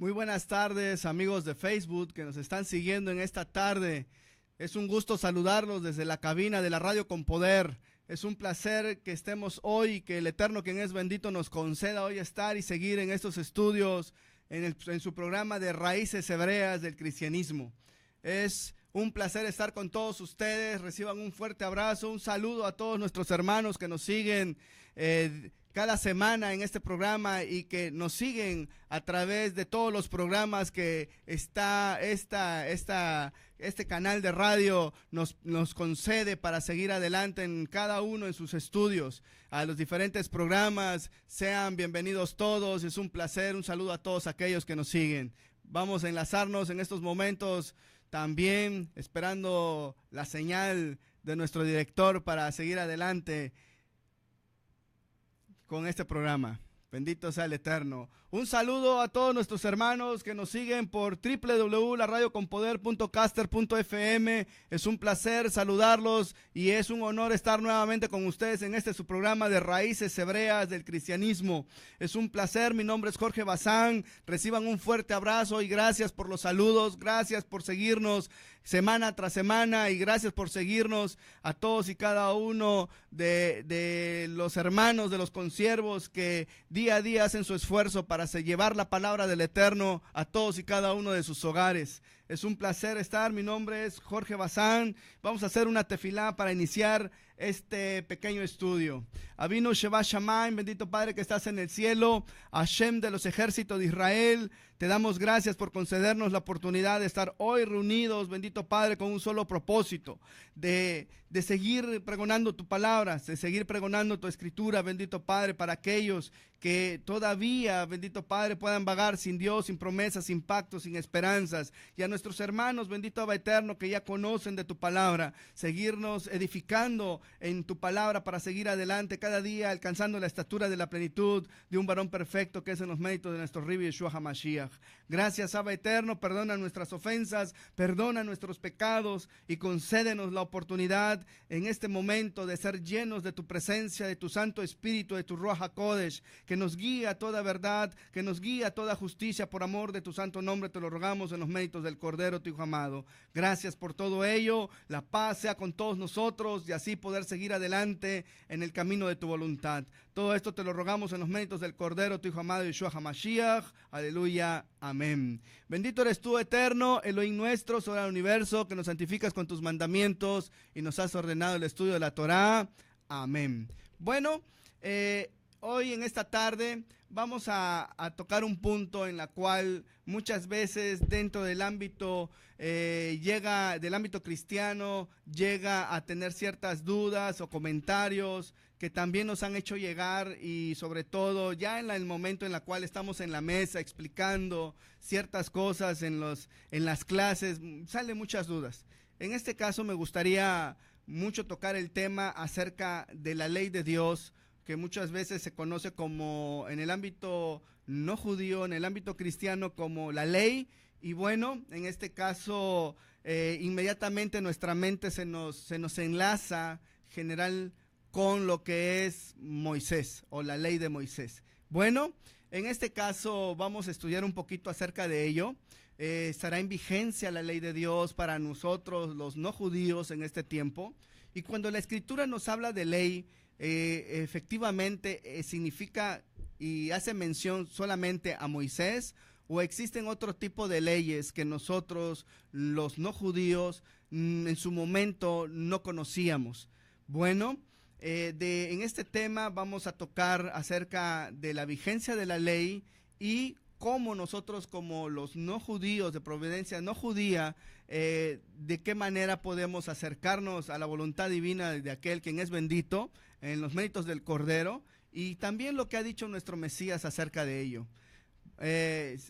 Muy buenas tardes, amigos de Facebook que nos están siguiendo en esta tarde. Es un gusto saludarlos desde la cabina de la Radio con Poder. Es un placer que estemos hoy y que el Eterno, quien es bendito, nos conceda hoy estar y seguir en estos estudios en su programa de Raíces Hebreas del Cristianismo. Es un placer estar con todos ustedes. Reciban un fuerte abrazo, un saludo a todos nuestros hermanos que nos siguen cada semana en este programa y que nos siguen a través de todos los programas que este canal de radio nos concede para seguir adelante en cada uno en sus estudios. A los diferentes programas, sean bienvenidos todos. Es un placer, un saludo a todos aquellos que nos siguen. Vamos a enlazarnos en estos momentos también, esperando la señal de nuestro director para seguir adelante con este programa. Bendito sea el Eterno. Un saludo a todos nuestros hermanos que nos siguen por www.laradioconpoder.caster.fm. Es un placer saludarlos y es un honor estar nuevamente con ustedes en su programa de Raíces Hebreas del Cristianismo. Es un placer, mi nombre es Jorge Bazán. Reciban un fuerte abrazo y gracias por los saludos, gracias por seguirnos semana tras semana y gracias por seguirnos a todos y cada uno de los hermanos, de los consiervos que día a día hacen su esfuerzo para llevar la palabra del Eterno a todos y cada uno de sus hogares. Es un placer estar, mi nombre es Jorge Bazán. Vamos a hacer una tefilá para iniciar este pequeño estudio. Avinu Sheva Shamayim, bendito Padre que estás en el cielo, Hashem de los ejércitos de Israel, te damos gracias por concedernos la oportunidad de estar hoy reunidos, bendito Padre, con un solo propósito, de seguir pregonando tu palabra, de seguir pregonando tu escritura, bendito Padre, para aquellos que todavía, bendito Padre, puedan vagar sin Dios, sin promesas, sin pactos, sin esperanzas, y a nuestros hermanos, bendito Abba Eterno, que ya conocen de tu palabra, seguirnos edificando en tu palabra para seguir adelante cada día, alcanzando la estatura de la plenitud de un varón perfecto que es en los méritos de nuestro Rabbi Yeshua HaMashiach. Gracias, Abba Eterno, perdona nuestras ofensas, perdona nuestros pecados y concédenos la oportunidad en este momento de ser llenos de tu presencia, de tu Santo Espíritu, de tu Ruach HaKodesh, que nos guía a toda verdad, que nos guía a toda justicia por amor de tu santo nombre, te lo rogamos en los méritos del Cordero, tu Hijo amado. Gracias por todo ello, la paz sea con todos nosotros y así poder seguir adelante en el camino de tu voluntad. Todo esto te lo rogamos en los méritos del Cordero, tu Hijo amado, Yeshua HaMashiach. Aleluya, amén. Bendito eres tú, Eterno, Elohim nuestro, sobre el universo, que nos santificas con tus mandamientos y nos has ordenado el estudio de la Torá. Amén. Bueno, hoy en esta tarde vamos a tocar un punto en la cual muchas veces dentro del ámbito del ámbito cristiano llega a tener ciertas dudas o comentarios que también nos han hecho llegar, y sobre todo ya en el momento en el cual estamos en la mesa explicando ciertas cosas en las clases, salen muchas dudas. En este caso me gustaría mucho tocar el tema acerca de la ley de Dios, que muchas veces se conoce como, en el ámbito no judío, en el ámbito cristiano, como la ley. Y bueno, en este caso inmediatamente nuestra mente se nos enlaza general con lo que es Moisés o la ley de Moisés. Bueno, en este caso vamos a estudiar un poquito acerca de ello. Estará en vigencia la ley de Dios para nosotros los no judíos en este tiempo. Y cuando la Escritura nos habla de ley, efectivamente significa y hace mención solamente a Moisés, o existen otro tipo de leyes que nosotros los no judíos en su momento no conocíamos. Bueno, en este tema vamos a tocar acerca de la vigencia de la ley y cómo nosotros, como los no judíos de providencia no judía, de qué manera podemos acercarnos a la voluntad divina de aquel quien es bendito en los méritos del Cordero, y también lo que ha dicho nuestro Mesías acerca de ello.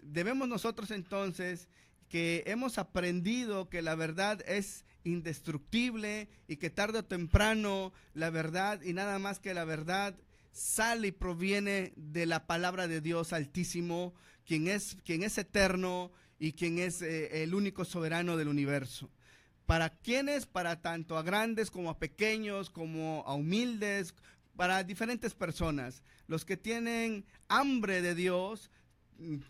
Debemos nosotros entonces, que hemos aprendido que la verdad es indestructible y que tarde o temprano la verdad, y nada más que la verdad, sale y proviene de la palabra de Dios Altísimo, quien es eterno y quien es el único soberano del universo. ¿Para quiénes? Para tanto a grandes como a pequeños, como a humildes, para diferentes personas. Los que tienen hambre de Dios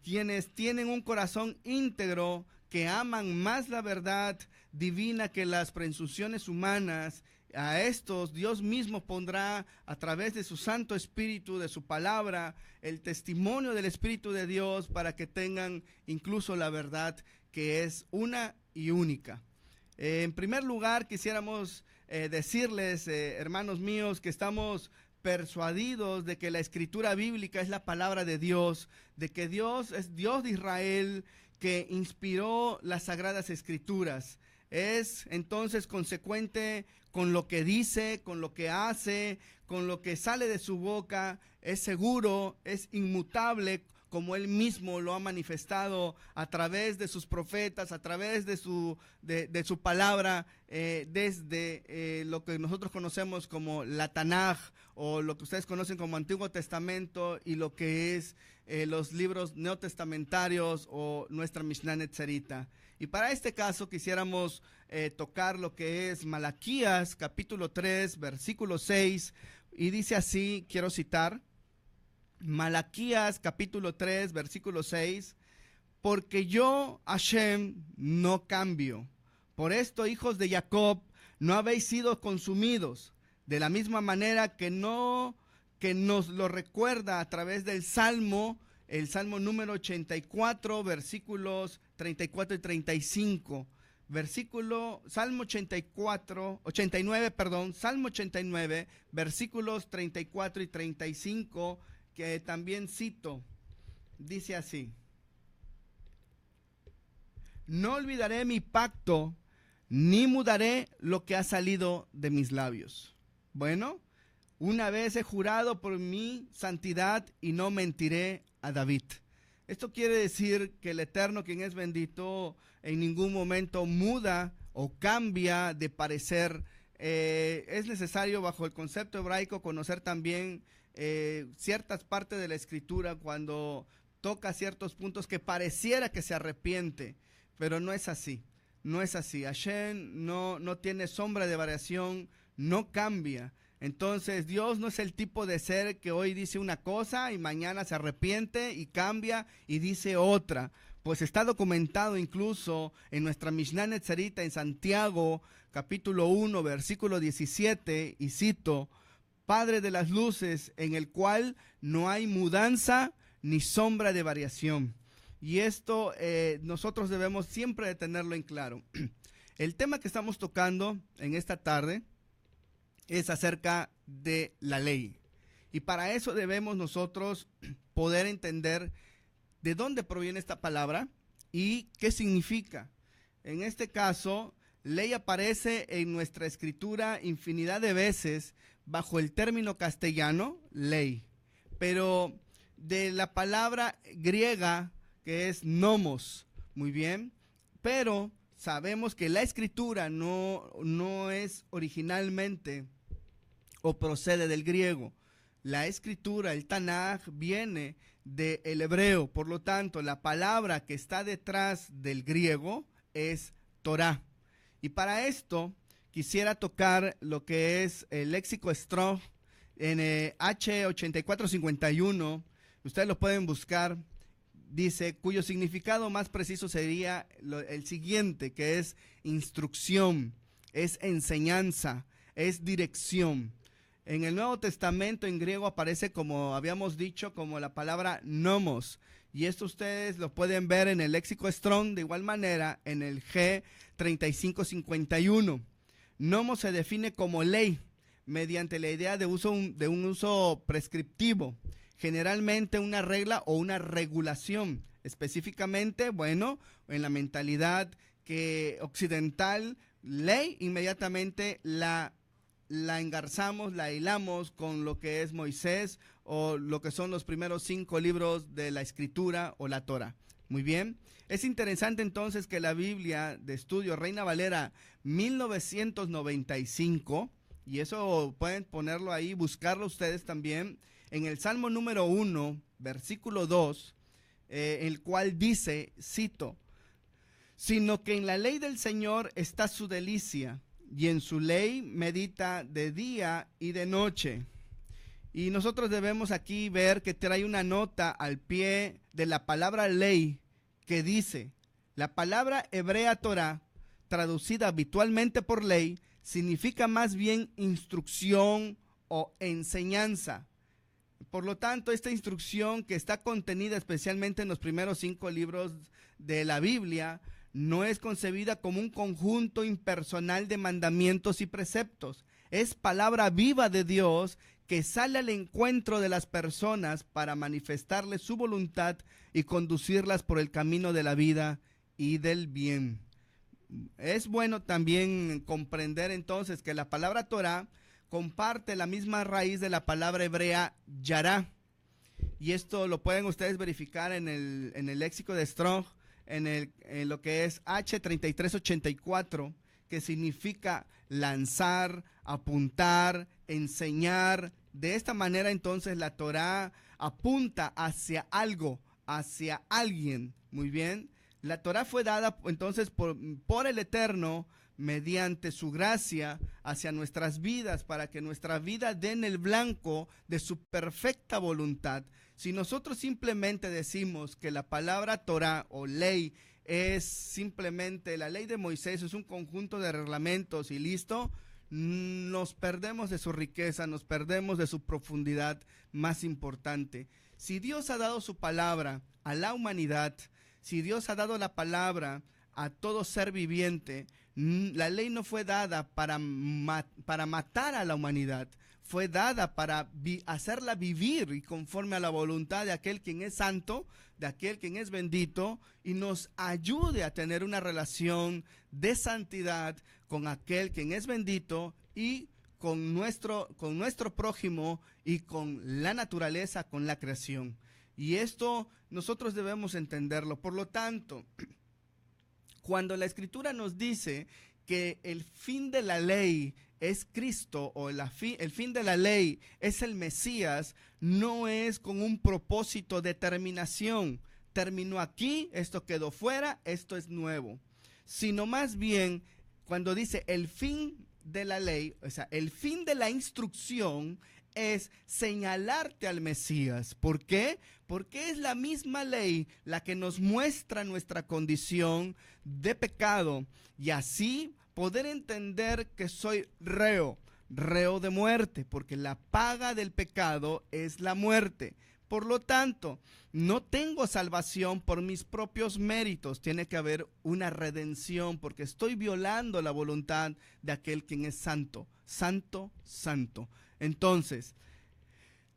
quienes tienen un corazón íntegro, que aman más la verdad divina que las presunciones humanas, a estos Dios mismo pondrá a través de su Santo Espíritu, de su palabra, el testimonio del Espíritu de Dios para que tengan incluso la verdad que es una y única. En primer lugar, quisiéramos decirles, hermanos míos, que estamos persuadidos de que la escritura bíblica es la palabra de Dios, de que Dios es Dios de Israel, que inspiró las sagradas escrituras. Es entonces consecuente con lo que dice, con lo que hace, con lo que sale de su boca. Es seguro, es inmutable, como él mismo lo ha manifestado a través de sus profetas, a través de su palabra, desde lo que nosotros conocemos como la Tanaj, o lo que ustedes conocen como Antiguo Testamento, y lo que es los libros neotestamentarios o nuestra Mishnah Netzerita. Y para este caso quisiéramos tocar lo que es Malaquías capítulo 3 versículo 6, y dice así, quiero citar Malaquías capítulo 3 versículo 6: porque yo, Hashem, no cambio. Por esto, hijos de Jacob, no habéis sido consumidos. De la misma manera que nos lo recuerda a través del Salmo, el Salmo número 84, versículos 34 y 35. Salmo 89, versículos 34 y 35, que también cito. Dice así: no olvidaré mi pacto, ni mudaré lo que ha salido de mis labios. Bueno, una vez he jurado por mi santidad y no mentiré a David. Esto quiere decir que el Eterno, quien es bendito, en ningún momento muda o cambia de parecer. Es necesario, bajo el concepto hebraico, conocer también ciertas partes de la escritura cuando toca ciertos puntos que pareciera que se arrepiente, pero no es así. No es así. Hashem no tiene sombra de variación, no cambia. Entonces Dios no es el tipo de ser que hoy dice una cosa y mañana se arrepiente y cambia y dice otra. Pues está documentado incluso en nuestra Mishnah Netzerita en Santiago, capítulo 1, versículo 17, y cito: Padre de las luces, en el cual no hay mudanza ni sombra de variación. Y esto nosotros debemos siempre de tenerlo en claro. El tema que estamos tocando en esta tarde es acerca de la ley. Y para eso debemos nosotros poder entender de dónde proviene esta palabra y qué significa. En este caso, ley aparece en nuestra escritura infinidad de veces bajo el término castellano, ley. Pero de la palabra griega, que es nomos, muy bien, pero sabemos que la escritura no es originalmente o procede del griego. La escritura, el Tanaj, viene del hebreo. Por lo tanto, la palabra que está detrás del griego es Torah. Y para esto quisiera tocar lo que es el léxico Strong en H8451. Ustedes lo pueden buscar. Dice, cuyo significado más preciso sería el siguiente, que es instrucción, es enseñanza, es dirección. En el Nuevo Testamento en griego aparece, como habíamos dicho, como la palabra nomos. Y esto ustedes lo pueden ver en el léxico Strong, de igual manera en el G3551. Nomos se define como ley, mediante la idea de un uso prescriptivo, generalmente una regla o una regulación. Específicamente, bueno, en la mentalidad occidental, ley, inmediatamente la engarzamos, la hilamos con lo que es Moisés o lo que son los primeros 5 libros de la escritura o la Torah. Muy bien. Es interesante entonces que la Biblia de estudio Reina Valera 1995, y eso pueden ponerlo ahí, buscarlo ustedes también, en el Salmo número 1, versículo 2, el cual dice, cito: sino que en la ley del Señor está su delicia, y en su ley medita de día y de noche. Y nosotros debemos aquí ver que trae una nota al pie de la palabra ley que dice, la palabra hebrea Torah, traducida habitualmente por ley, significa más bien instrucción o enseñanza. Por lo tanto, esta instrucción que está contenida especialmente en los primeros 5 libros de la Biblia, no es concebida como un conjunto impersonal de mandamientos y preceptos. Es palabra viva de Dios que sale al encuentro de las personas para manifestarles su voluntad y conducirlas por el camino de la vida y del bien. Es bueno también comprender entonces que la palabra Torah comparte la misma raíz de la palabra hebrea yará. Y esto lo pueden ustedes verificar en el léxico de Strong, en lo que es H3384, que significa lanzar, apuntar, enseñar. De esta manera entonces la Torah apunta hacia algo, hacia alguien. Muy bien. La Torah fue dada entonces por el Eterno mediante su gracia hacia nuestras vidas para que nuestra vida dé en el blanco de su perfecta voluntad. Si nosotros simplemente decimos que la palabra Torah o ley es simplemente la ley de Moisés, es un conjunto de reglamentos y listo, nos perdemos de su riqueza, nos perdemos de su profundidad más importante. Si Dios ha dado su palabra a la humanidad, si Dios ha dado la palabra a todo ser viviente, la ley no fue dada para matar a la humanidad, fue dada para hacerla vivir y conforme a la voluntad de aquel quien es santo, de aquel quien es bendito, y nos ayude a tener una relación de santidad con aquel quien es bendito y con nuestro prójimo y con la naturaleza, con la creación. Y esto nosotros debemos entenderlo. Por lo tanto, cuando la Escritura nos dice que el fin de la ley es Cristo o el fin de la ley es el Mesías, no es con un propósito de terminación. Terminó aquí, esto quedó fuera, esto es nuevo. Sino más bien, cuando dice el fin de la ley, o sea, el fin de la instrucción es señalarte al Mesías. ¿Por qué? Porque es la misma ley la que nos muestra nuestra condición de pecado y así poder entender que soy reo de muerte, porque la paga del pecado es la muerte. Por lo tanto, no tengo salvación por mis propios méritos. Tiene que haber una redención porque estoy violando la voluntad de aquel quien es santo, santo, santo. Entonces,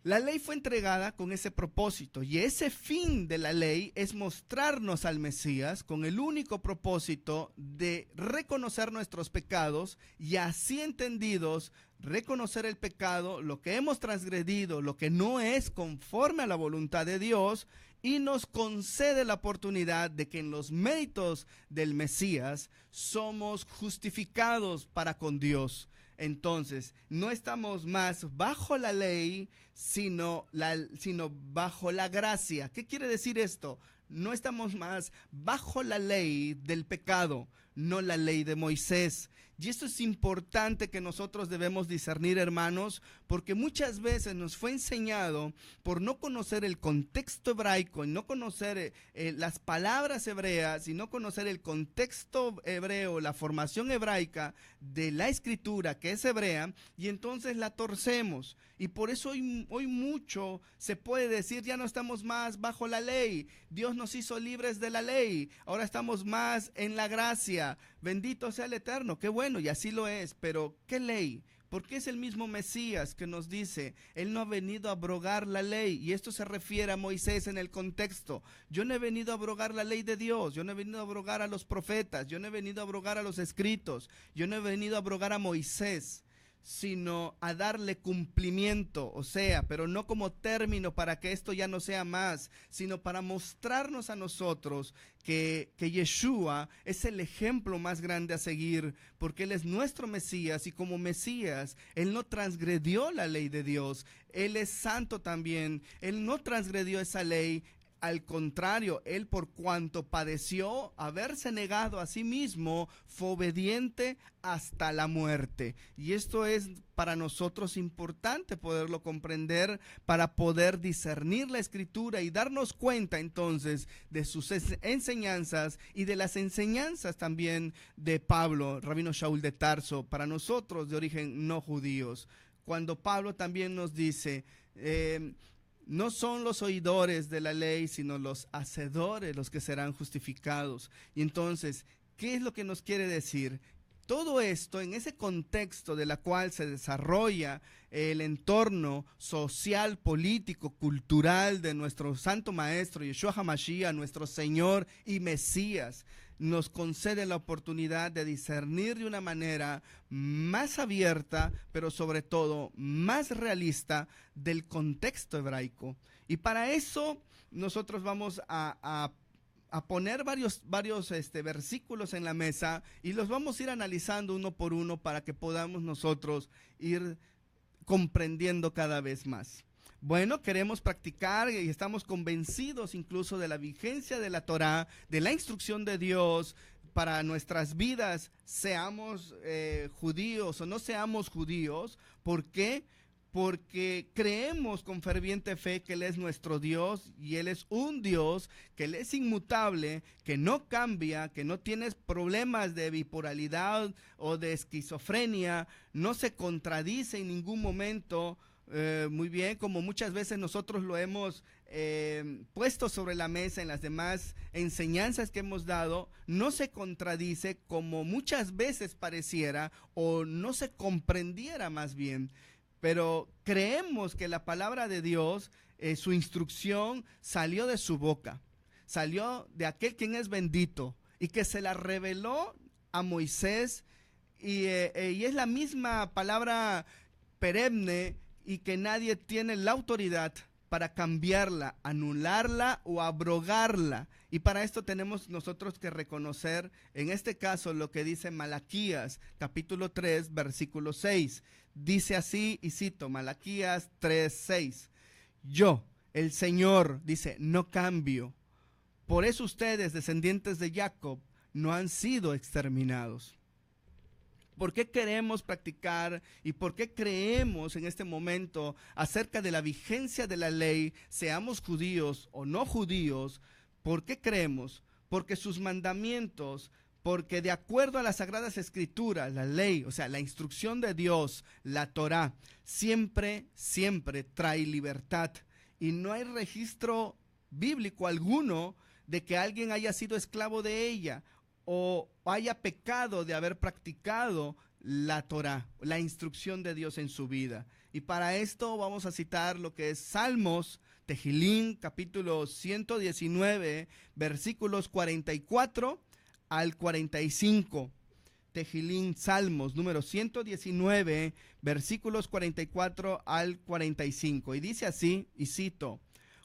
la ley fue entregada con ese propósito y ese fin de la ley es mostrarnos al Mesías con el único propósito de reconocer nuestros pecados y así entendidos, reconocer el pecado, lo que hemos transgredido, lo que no es conforme a la voluntad de Dios y nos concede la oportunidad de que en los méritos del Mesías somos justificados para con Dios. Entonces, no estamos más bajo la ley, sino bajo la gracia. ¿Qué quiere decir esto? No estamos más bajo la ley del pecado, no la ley de Moisés. Y esto es importante que nosotros debemos discernir, hermanos, porque muchas veces nos fue enseñado por no conocer el contexto hebraico, y no conocer las palabras hebreas, y no conocer el contexto hebreo, la formación hebraica de la escritura que es hebrea, y entonces la torcemos. Y por eso hoy mucho se puede decir, ya no estamos más bajo la ley, Dios nos hizo libres de la ley, ahora estamos más en la gracia, bendito sea el Eterno. Qué bueno, y así lo es, pero ¿qué ley? Porque es el mismo Mesías que nos dice, Él no ha venido a abrogar la ley, y esto se refiere a Moisés en el contexto. Yo no he venido a abrogar la ley de Dios, yo no he venido a abrogar a los profetas, yo no he venido a abrogar a los escritos, yo no he venido a abrogar a Moisés, sino a darle cumplimiento, o sea, pero no como término para que esto ya no sea más, sino para mostrarnos a nosotros que Yeshua es el ejemplo más grande a seguir, porque Él es nuestro Mesías, y como Mesías, Él no transgredió la ley de Dios, Él es santo también, Él no transgredió esa ley, Al contrario, él por cuanto padeció haberse negado a sí mismo, fue obediente hasta la muerte. Y esto es para nosotros importante poderlo comprender para poder discernir la Escritura y darnos cuenta entonces de sus enseñanzas y de las enseñanzas también de Pablo, Rabino Shaul de Tarso, para nosotros de origen no judíos. Cuando Pablo también nos dice, no son los oidores de la ley, sino los hacedores los que serán justificados. Y entonces, ¿qué es lo que nos quiere decir? Todo esto en ese contexto de la cual se desarrolla el entorno social, político, cultural de nuestro Santo Maestro, Yeshua HaMashiach, nuestro Señor y Mesías, nos concede la oportunidad de discernir de una manera más abierta, pero sobre todo más realista del contexto hebraico. Y para eso nosotros vamos a poner varios versículos en la mesa y los vamos a ir analizando uno por uno para que podamos nosotros ir comprendiendo cada vez más. Bueno, queremos practicar y estamos convencidos incluso de la vigencia de la Torá, de la instrucción de Dios para nuestras vidas, seamos judíos o no seamos judíos. ¿Por qué? Porque creemos con ferviente fe que Él es nuestro Dios y Él es un Dios, que Él es inmutable, que no cambia, que no tiene problemas de bipolaridad o de esquizofrenia, no se contradice en ningún momento. Muy bien, como muchas veces nosotros lo hemos puesto sobre la mesa en las demás enseñanzas que hemos dado, no se contradice como muchas veces pareciera o no se comprendiera más bien. Pero creemos que la palabra de Dios, su instrucción salió de su boca, salió de aquel quien es bendito y que se la reveló a Moisés y es la misma palabra perenne y que nadie tiene la autoridad para cambiarla, anularla o abrogarla. Y para esto tenemos nosotros que reconocer, en este caso, lo que dice Malaquías, capítulo 3, versículo 6. Dice así, y cito, Malaquías 3, 6. Yo, el Señor, dice, no cambio. Por eso ustedes, descendientes de Jacob, no han sido exterminados. ¿Por qué queremos practicar y por qué creemos en este momento acerca de la vigencia de la ley, seamos judíos o no judíos? ¿Por qué creemos? Porque sus mandamientos, porque de acuerdo a las Sagradas Escrituras, la ley, o sea, la instrucción de Dios, la Torá, siempre trae libertad. Y no hay registro bíblico alguno de que alguien haya sido esclavo de ella o haya pecado de haber practicado la Torá, la instrucción de Dios en su vida. Y para esto vamos a citar lo que es Salmos, Tejilín, capítulo 119, versículos 44 al 45. Tejilín, Salmos, número 119, versículos 44 al 45. Y dice así, y cito,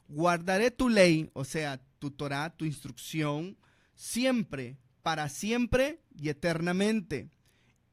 guardaré tu ley, o sea, tu Torá, tu instrucción, siempre, para siempre y eternamente,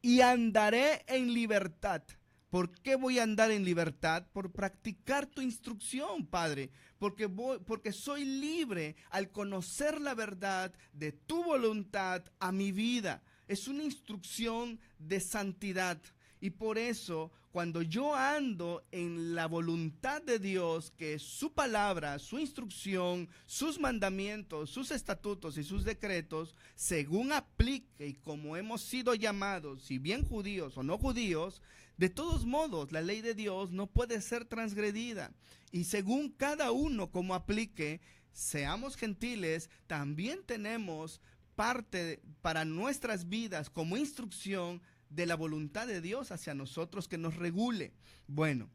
y andaré en libertad. ¿Por qué voy a andar en libertad? Por practicar tu instrucción, Padre, porque soy libre al conocer la verdad de tu voluntad a mi vida. Es una instrucción de santidad. Y por eso, cuando yo ando en la voluntad de Dios, que es su palabra, su instrucción, sus mandamientos, sus estatutos y sus decretos, según aplique y como hemos sido llamados, si bien judíos o no judíos, de todos modos la ley de Dios no puede ser transgredida. Y según cada uno como aplique, seamos gentiles, también tenemos parte para nuestras vidas como instrucción de la voluntad de Dios hacia nosotros que nos regule. Bueno,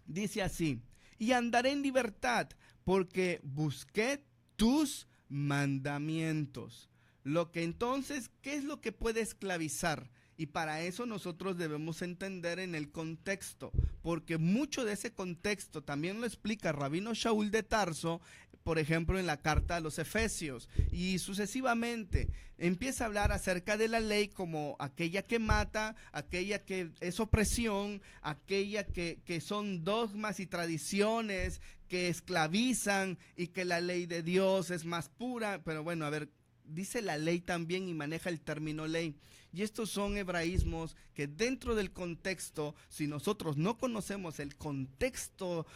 dice así, y andaré en libertad porque busqué tus mandamientos. Lo que entonces, ¿qué es lo que puede esclavizar? Y para eso nosotros debemos entender en el contexto, porque mucho de ese contexto también lo explica Rabino Shaul de Tarso, por ejemplo, en la carta a los Efesios, y sucesivamente empieza a hablar acerca de la ley como aquella que mata, aquella que es opresión, aquella que son dogmas y tradiciones que esclavizan, y que la ley de Dios es más pura. Pero bueno, a ver, dice la ley también y maneja el término ley. Y estos son hebraísmos que dentro del contexto, si nosotros no conocemos el contexto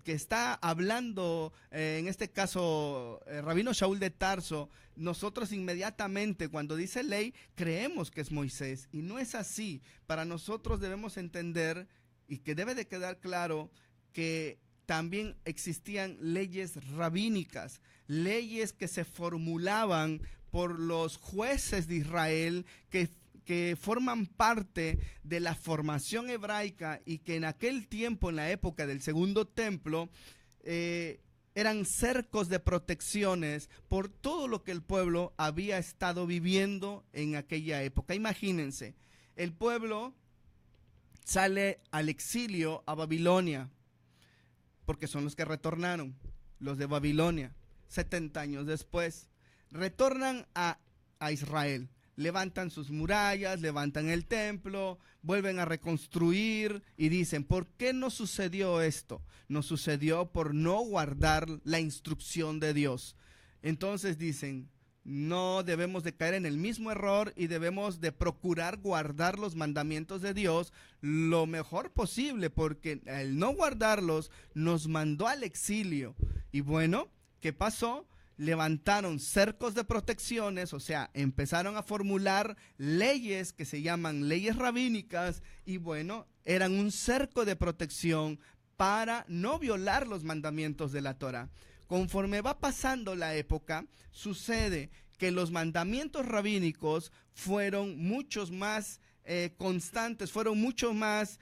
que está hablando, en este caso, Rabino Shaul de Tarso, nosotros inmediatamente cuando dice ley creemos que es Moisés, y no es así. Para nosotros debemos entender, y que debe de quedar claro, que también existían leyes rabínicas, leyes que se formulaban por los jueces de Israel, que forman parte de la formación hebraica, y que en aquel tiempo, en la época del Segundo Templo, eran cercos de protecciones por todo lo que el pueblo había estado viviendo en aquella época. Imagínense, el pueblo sale al exilio a Babilonia, porque son los que retornaron, los de Babilonia, 70 años después. Retornan a Israel, levantan sus murallas, levantan el templo, vuelven a reconstruir y dicen, ¿por qué no sucedió esto? No sucedió por no guardar la instrucción de Dios. Entonces dicen, no debemos de caer en el mismo error y debemos de procurar guardar los mandamientos de Dios lo mejor posible, porque el no guardarlos nos mandó al exilio. Y bueno, ¿qué pasó? Levantaron cercos de protecciones, o sea, empezaron a formular leyes que se llaman leyes rabínicas, y bueno, eran un cerco de protección para no violar los mandamientos de la Torá. Conforme va pasando la época, sucede que los mandamientos rabínicos fueron muchos más constantes, fueron mucho más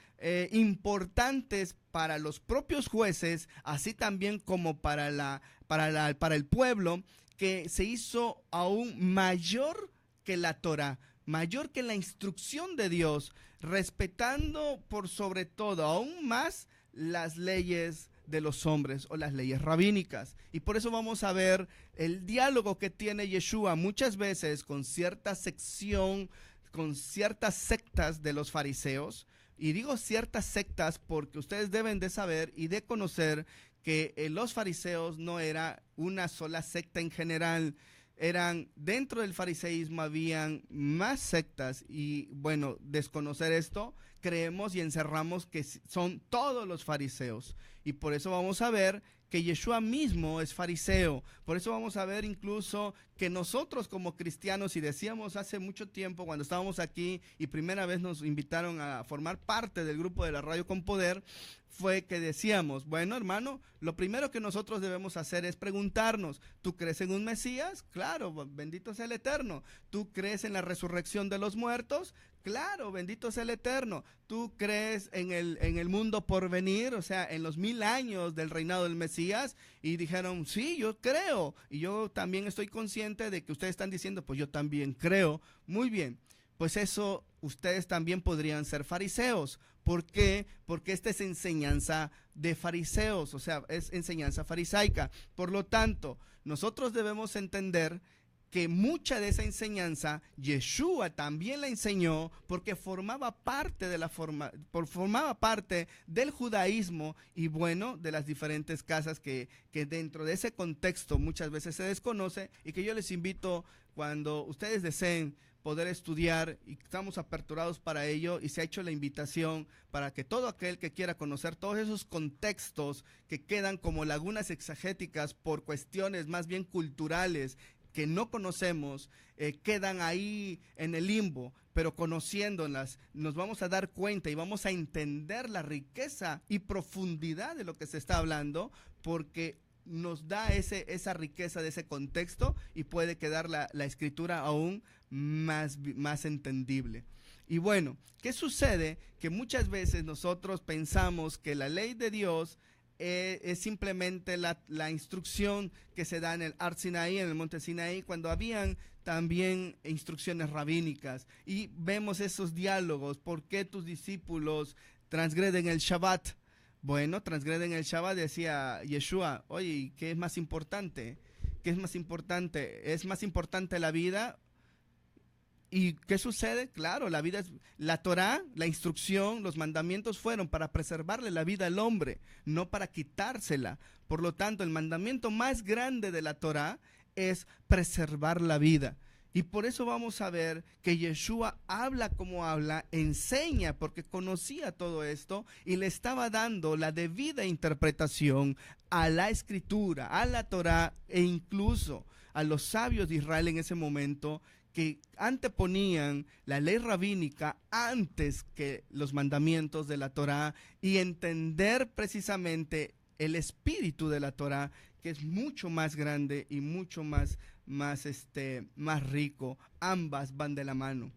importantes para los propios jueces, así también como para el pueblo, que se hizo aún mayor que la Torá, mayor que la instrucción de Dios, respetando por sobre todo aún más las leyes de los hombres o las leyes rabínicas. Y por eso vamos a ver el diálogo que tiene Yeshua muchas veces con cierta sección, con ciertas sectas de los fariseos. Y digo ciertas sectas porque ustedes deben de saber y de conocer que los fariseos no era una sola secta en general. Eran, dentro del fariseísmo habían más sectas, y bueno, desconocer esto, creemos y encerramos que son todos los fariseos. Y por eso vamos a ver que Yeshua mismo es fariseo. Por eso vamos a ver incluso que nosotros como cristianos, y decíamos hace mucho tiempo cuando estábamos aquí y primera vez nos invitaron a formar parte del grupo de la Radio con Poder, fue que decíamos, bueno, hermano, lo primero que nosotros debemos hacer es preguntarnos, ¿tú crees en un Mesías? Claro, bendito sea el Eterno. ¿Tú crees en la resurrección de los muertos? Claro, bendito sea el Eterno. ¿Tú crees en el mundo por venir, o sea, en los 1000 años del reinado del Mesías? Y dijeron, sí, yo creo. Y yo también estoy consciente de que ustedes están diciendo, pues yo también creo. Muy bien, pues eso, ustedes también podrían ser fariseos. ¿Por qué? Porque esta es enseñanza de fariseos, o sea, es enseñanza farisaica. Por lo tanto, nosotros debemos entender que mucha de esa enseñanza Yeshua también la enseñó, porque formaba parte del judaísmo, y bueno, de las diferentes casas que dentro de ese contexto muchas veces se desconoce, y que yo les invito, cuando ustedes deseen poder estudiar, y estamos aperturados para ello, y se ha hecho la invitación para que todo aquel que quiera conocer todos esos contextos que quedan como lagunas exegéticas por cuestiones más bien culturales que no conocemos, quedan ahí en el limbo, pero conociéndolas nos vamos a dar cuenta y vamos a entender la riqueza y profundidad de lo que se está hablando, porque nos da esa riqueza de ese contexto, y puede quedar la escritura aún más entendible. Y bueno, ¿qué sucede? Que muchas veces nosotros pensamos que la ley de Dios es simplemente la instrucción que se da en el Har Sinaí, en el monte Sinaí, cuando habían también instrucciones rabínicas. Y vemos esos diálogos. ¿Por qué tus discípulos transgreden el Shabbat? Bueno, transgreden el Shabbat, decía Yeshua, oye, ¿qué es más importante? ¿Qué es más importante? ¿Es más importante la vida? ¿Y qué sucede? Claro, la vida es, la Torá, la instrucción, los mandamientos fueron para preservarle la vida al hombre, no para quitársela. Por lo tanto, el mandamiento más grande de la Torá es preservar la vida. Y por eso vamos a ver que Yeshua habla como habla, enseña porque conocía todo esto y le estaba dando la debida interpretación a la escritura, a la Torá e incluso a los sabios de Israel en ese momento, que anteponían la ley rabínica antes que los mandamientos de la Torá y entender precisamente el espíritu de la Torá, que es mucho más grande y mucho más rico. Ambas van de la mano.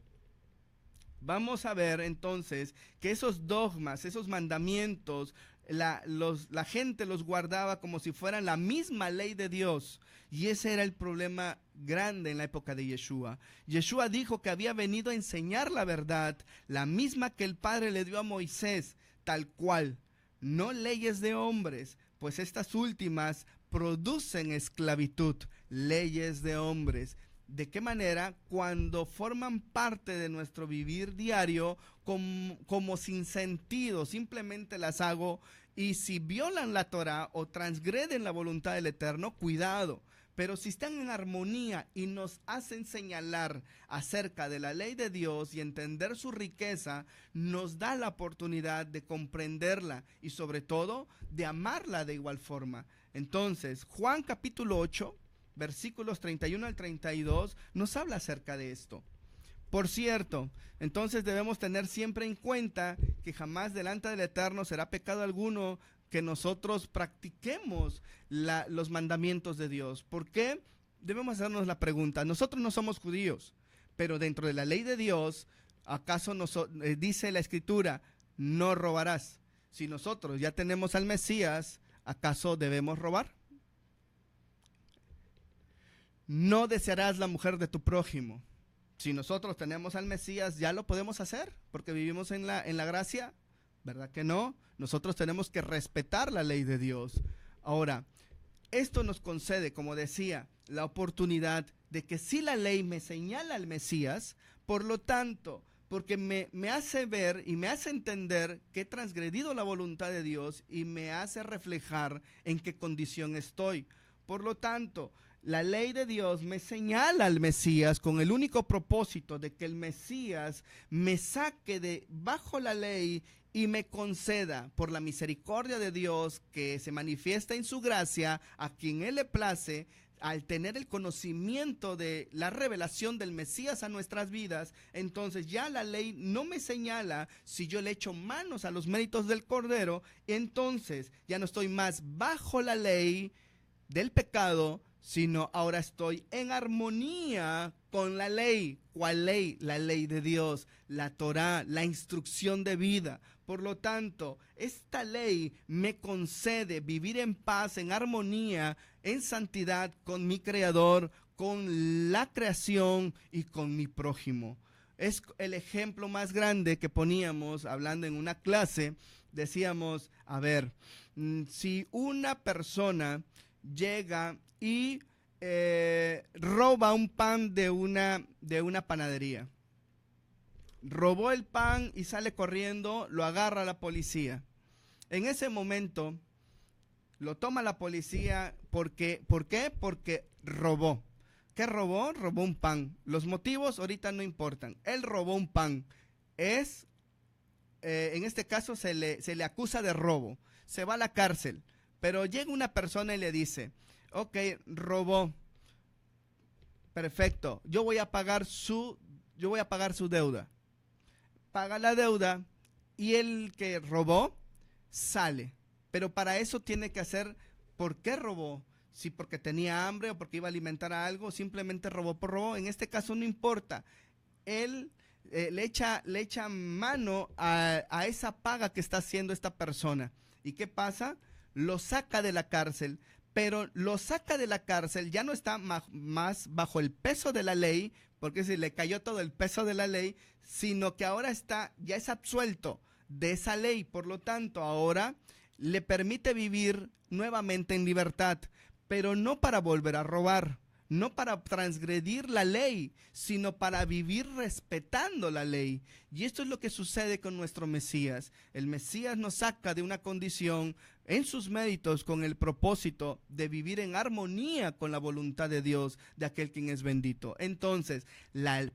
Vamos a ver entonces que esos dogmas, esos mandamientos, la gente los guardaba como si fueran la misma ley de Dios. Y ese era el problema grande en la época de Yeshua. Yeshua dijo que había venido a enseñar la verdad, la misma que el Padre le dio a Moisés, tal cual. No leyes de hombres, pues estas últimas producen esclavitud, leyes de hombres. ¿De qué manera? Cuando forman parte de nuestro vivir diario como sin sentido, simplemente las hago, y si violan la Torá o transgreden la voluntad del Eterno, cuidado. Pero si están en armonía y nos hacen señalar acerca de la ley de Dios y entender su riqueza, nos da la oportunidad de comprenderla y sobre todo de amarla de igual forma. Entonces, Juan capítulo 8, versículos 31 al 32, nos habla acerca de esto. Por cierto, entonces debemos tener siempre en cuenta que jamás delante del Eterno será pecado alguno que nosotros practiquemos los mandamientos de Dios. ¿Por qué? Debemos hacernos la pregunta. Nosotros no somos judíos, pero dentro de la ley de Dios, ¿acaso dice la Escritura, no robarás? Si nosotros ya tenemos al Mesías, ¿acaso debemos robar? No desearás la mujer de tu prójimo. Si nosotros tenemos al Mesías, ya lo podemos hacer, porque vivimos en la gracia, ¿verdad que no? Nosotros tenemos que respetar la ley de Dios. Ahora, esto nos concede, como decía, la oportunidad de que si la ley me señala al Mesías, por lo tanto, porque me hace ver y me hace entender que he transgredido la voluntad de Dios y me hace reflejar en qué condición estoy. Por lo tanto, la ley de Dios me señala al Mesías con el único propósito de que el Mesías me saque de bajo la ley y me conceda por la misericordia de Dios que se manifiesta en su gracia a quien Él le place. Al tener el conocimiento de la revelación del Mesías a nuestras vidas, entonces ya la ley no me señala si yo le echo manos a los méritos del Cordero, entonces ya no estoy más bajo la ley del pecado, sino ahora estoy en armonía con la ley. ¿Cuál ley? La ley de Dios, la Torá, la instrucción de vida. Por lo tanto, esta ley me concede vivir en paz, en armonía, en santidad con mi Creador, con la creación y con mi prójimo. Es el ejemplo más grande que poníamos hablando en una clase. Decíamos, a ver, si una persona llega y roba un pan de una panadería. Robó el pan y sale corriendo, lo agarra la policía. En ese momento lo toma la policía ¿por qué? Porque robó. ¿Qué robó? Robó un pan. Los motivos ahorita no importan. Él robó un pan. En este caso se le acusa de robo. Se va a la cárcel. Pero llega una persona y le dice, ok, robó. Perfecto. Yo voy a pagar su deuda. Paga la deuda y el que robó sale. Pero para eso tiene que hacer por qué robó. Si porque tenía hambre o porque iba a alimentar a algo, simplemente robó por robo. En este caso no importa. Él le echa mano a esa paga que está haciendo esta persona. ¿Y qué pasa? Lo saca de la cárcel, pero lo saca de la cárcel, ya no está más bajo el peso de la ley, porque si le cayó todo el peso de la ley, sino que ahora ya es absuelto de esa ley. Por lo tanto, ahora le permite vivir nuevamente en libertad, pero no para volver a robar, no para transgredir la ley, sino para vivir respetando la ley. Y esto es lo que sucede con nuestro Mesías. El Mesías nos saca de una condición en sus méritos con el propósito de vivir en armonía con la voluntad de Dios, de aquel quien es bendito. Entonces,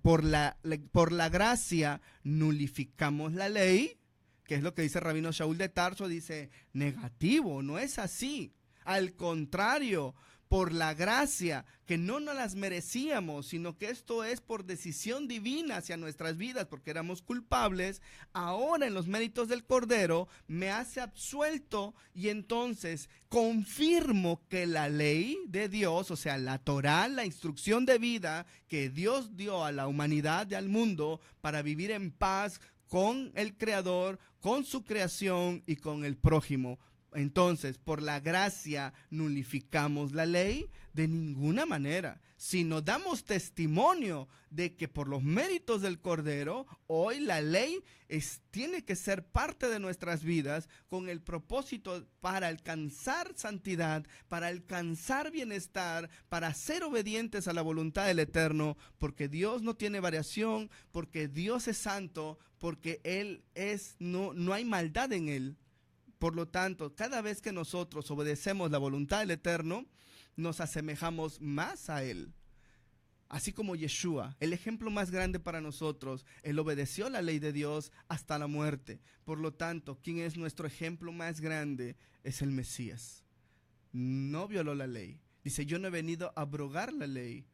por la gracia nulificamos la ley, que es lo que dice Rabino Shaul de Tarso, dice, negativo, no es así. Al contrario, por la gracia, que no nos las merecíamos, sino que esto es por decisión divina hacia nuestras vidas, porque éramos culpables, ahora en los méritos del Cordero me hace absuelto y entonces confirmo que la ley de Dios, o sea, la Torá, la instrucción de vida que Dios dio a la humanidad y al mundo para vivir en paz con el Creador, con su creación y con el prójimo. Entonces, por la gracia nulificamos la ley de ninguna manera, sino damos testimonio de que por los méritos del Cordero, hoy la ley tiene que ser parte de nuestras vidas con el propósito para alcanzar santidad, para alcanzar bienestar, para ser obedientes a la voluntad del Eterno, porque Dios no tiene variación, porque Dios es santo, porque Él no hay maldad en Él. Por lo tanto, cada vez que nosotros obedecemos la voluntad del Eterno, nos asemejamos más a Él. Así como Yeshua, el ejemplo más grande para nosotros, Él obedeció la ley de Dios hasta la muerte. Por lo tanto, ¿quién es nuestro ejemplo más grande? Es el Mesías. No violó la ley. Dice, yo no he venido a abrogar la ley.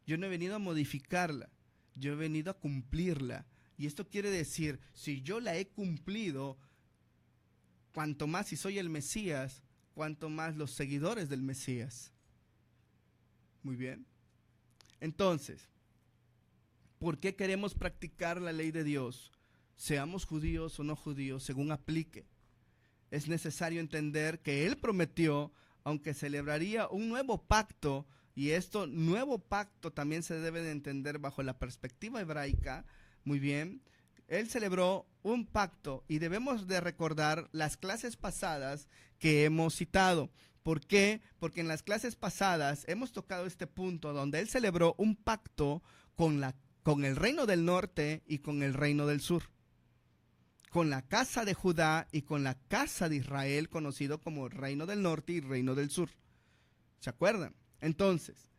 Yo no he venido a modificarla. Yo he venido a cumplirla. Y esto quiere decir, si yo la he cumplido, cuanto más si soy el Mesías, cuanto más los seguidores del Mesías. Muy bien. Entonces, ¿por qué queremos practicar la ley de Dios? Seamos judíos o no judíos, según aplique. Es necesario entender que Él prometió, aunque celebraría un nuevo pacto, y esto nuevo pacto también se debe de entender bajo la perspectiva hebraica, muy bien. Él celebró un pacto y debemos de recordar las clases pasadas que hemos citado. ¿Por qué? Porque en las clases pasadas hemos tocado este punto donde Él celebró un pacto con el reino del norte y con el reino del sur. Con la casa de Judá y con la casa de Israel, conocido como reino del norte y reino del sur. ¿Se acuerdan? Entonces,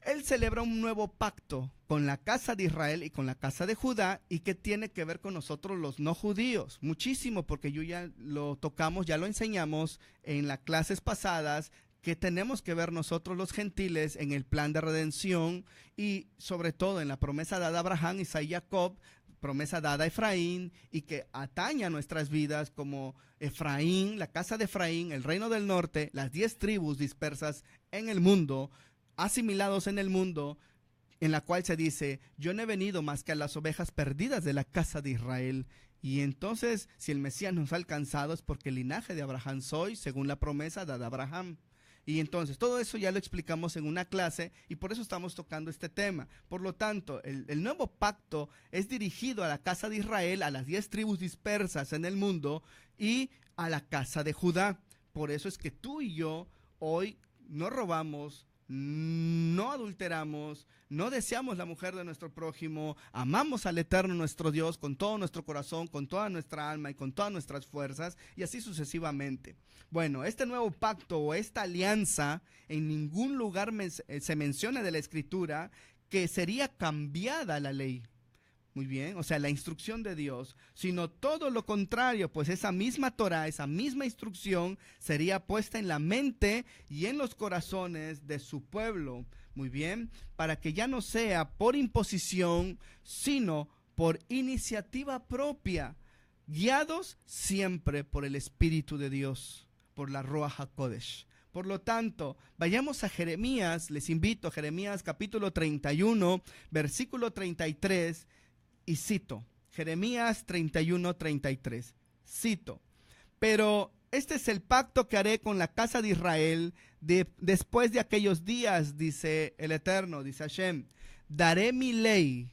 Él celebra un nuevo pacto con la casa de Israel y con la casa de Judá. ¿Y qué tiene que ver con nosotros los no judíos? Muchísimo, porque yo ya lo tocamos, ya lo enseñamos en las clases pasadas, que tenemos que ver nosotros los gentiles en el plan de redención y sobre todo en la promesa dada a Abraham, Isaac y Jacob, promesa dada a Efraín y que atañe a nuestras vidas como Efraín, la casa de Efraín, el reino del norte, las 10 tribus dispersas en el mundo, asimilados en el mundo, en la cual se dice, yo no he venido más que a las ovejas perdidas de la casa de Israel. Y entonces, si el Mesías nos ha alcanzado es porque el linaje de Abraham soy, según la promesa dada a Abraham. Y entonces, todo eso ya lo explicamos en una clase y por eso estamos tocando este tema. Por lo tanto, el nuevo pacto es dirigido a la casa de Israel, a las 10 tribus dispersas en el mundo y a la casa de Judá. Por eso es que tú y yo hoy no robamos, no adulteramos, no deseamos la mujer de nuestro prójimo, amamos al Eterno nuestro Dios con todo nuestro corazón, con toda nuestra alma y con todas nuestras fuerzas y así sucesivamente. Bueno, este nuevo pacto o esta alianza en ningún lugar se menciona de la Escritura que sería cambiada la ley. Muy bien, o sea, la instrucción de Dios, sino todo lo contrario, pues esa misma Torah, esa misma instrucción sería puesta en la mente y en los corazones de su pueblo. Muy bien, para que ya no sea por imposición, sino por iniciativa propia, guiados siempre por el Espíritu de Dios, por la Ruach HaKodesh. Por lo tanto, vayamos a Jeremías, les invito a Jeremías capítulo 31, versículo 33, y cito, Jeremías 31:33, cito, pero este es el pacto que haré con la casa de Israel después de aquellos días, dice el Eterno, dice Hashem, daré mi ley,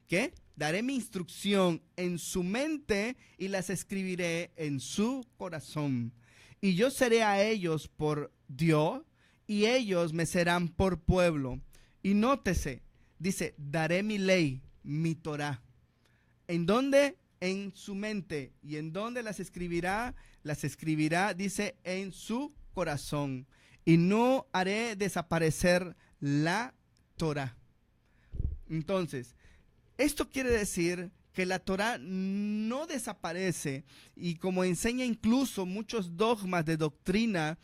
¿qué? Daré mi instrucción en su mente y las escribiré en su corazón. y yo seré a ellos por Dios, y ellos me serán por pueblo. Y nótese, dice, daré mi ley, mi Torá. ¿En dónde? En su mente. ¿Y en dónde las escribirá? Las escribirá, dice, en su corazón. Y no haré desaparecer la Torá. Entonces, esto quiere decir que la Torá no desaparece, y como enseña incluso muchos dogmas de doctrina,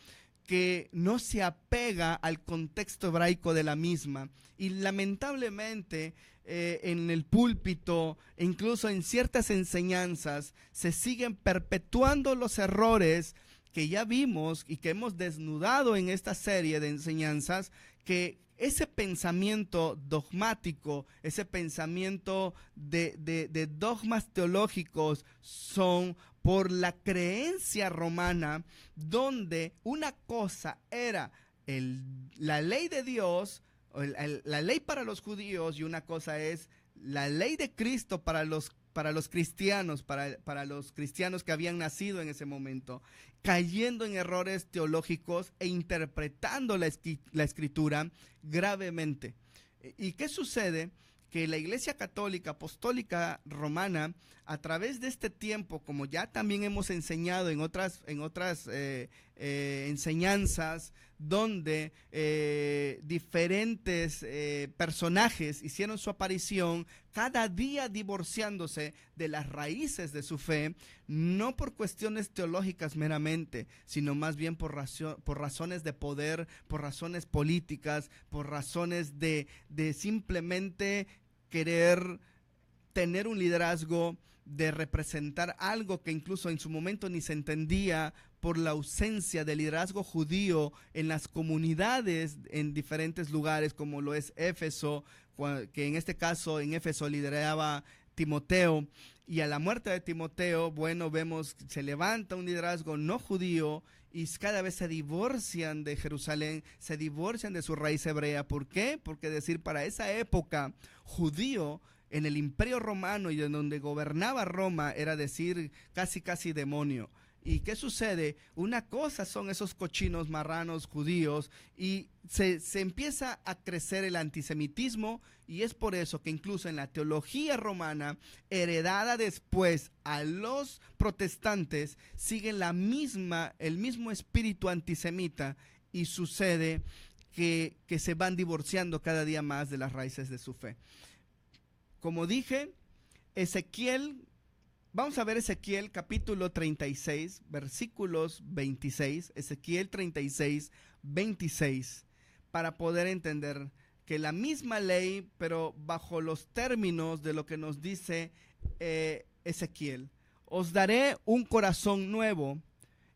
que no se apega al contexto hebraico de la misma. Y lamentablemente en el púlpito, e incluso en ciertas enseñanzas, se siguen perpetuando los errores que ya vimos y que hemos desnudado en esta serie de enseñanzas, que ese pensamiento dogmático, ese pensamiento de dogmas teológicos son por la creencia romana, donde una cosa era la ley de Dios, la ley para los judíos, y una cosa es la ley de Cristo para los cristianos, para los cristianos que habían nacido en ese momento, cayendo en errores teológicos e interpretando la escritura gravemente. ¿Y qué sucede? Que la Iglesia Católica Apostólica Romana, a través de este tiempo, como ya también hemos enseñado en otras enseñanzas, donde diferentes personajes hicieron su aparición, cada día divorciándose de las raíces de su fe, no por cuestiones teológicas meramente, sino más bien por razones de poder, por razones políticas, por razones de simplemente querer tener un liderazgo, de representar algo que incluso en su momento ni se entendía, por la ausencia de liderazgo judío en las comunidades en diferentes lugares, como lo es Éfeso, que en este caso en Éfeso lideraba Timoteo, y a la muerte de Timoteo, bueno, vemos se levanta un liderazgo no judío, y cada vez se divorcian de Jerusalén, se divorcian de su raíz hebrea. ¿Por qué? Porque decir para esa época judío en el Imperio Romano y en donde gobernaba Roma era decir casi demonio. ¿Y qué sucede? Una cosa son esos cochinos marranos judíos, y se empieza a crecer el antisemitismo, y es por eso que incluso en la teología romana, heredada después a los protestantes, siguen el mismo espíritu antisemita, y sucede que se van divorciando cada día más de las raíces de su fe. Como dije, vamos a ver Ezequiel capítulo 36, versículos 26, Ezequiel 36, 26, para poder entender que la misma ley, pero bajo los términos de lo que nos dice Ezequiel: os daré un corazón nuevo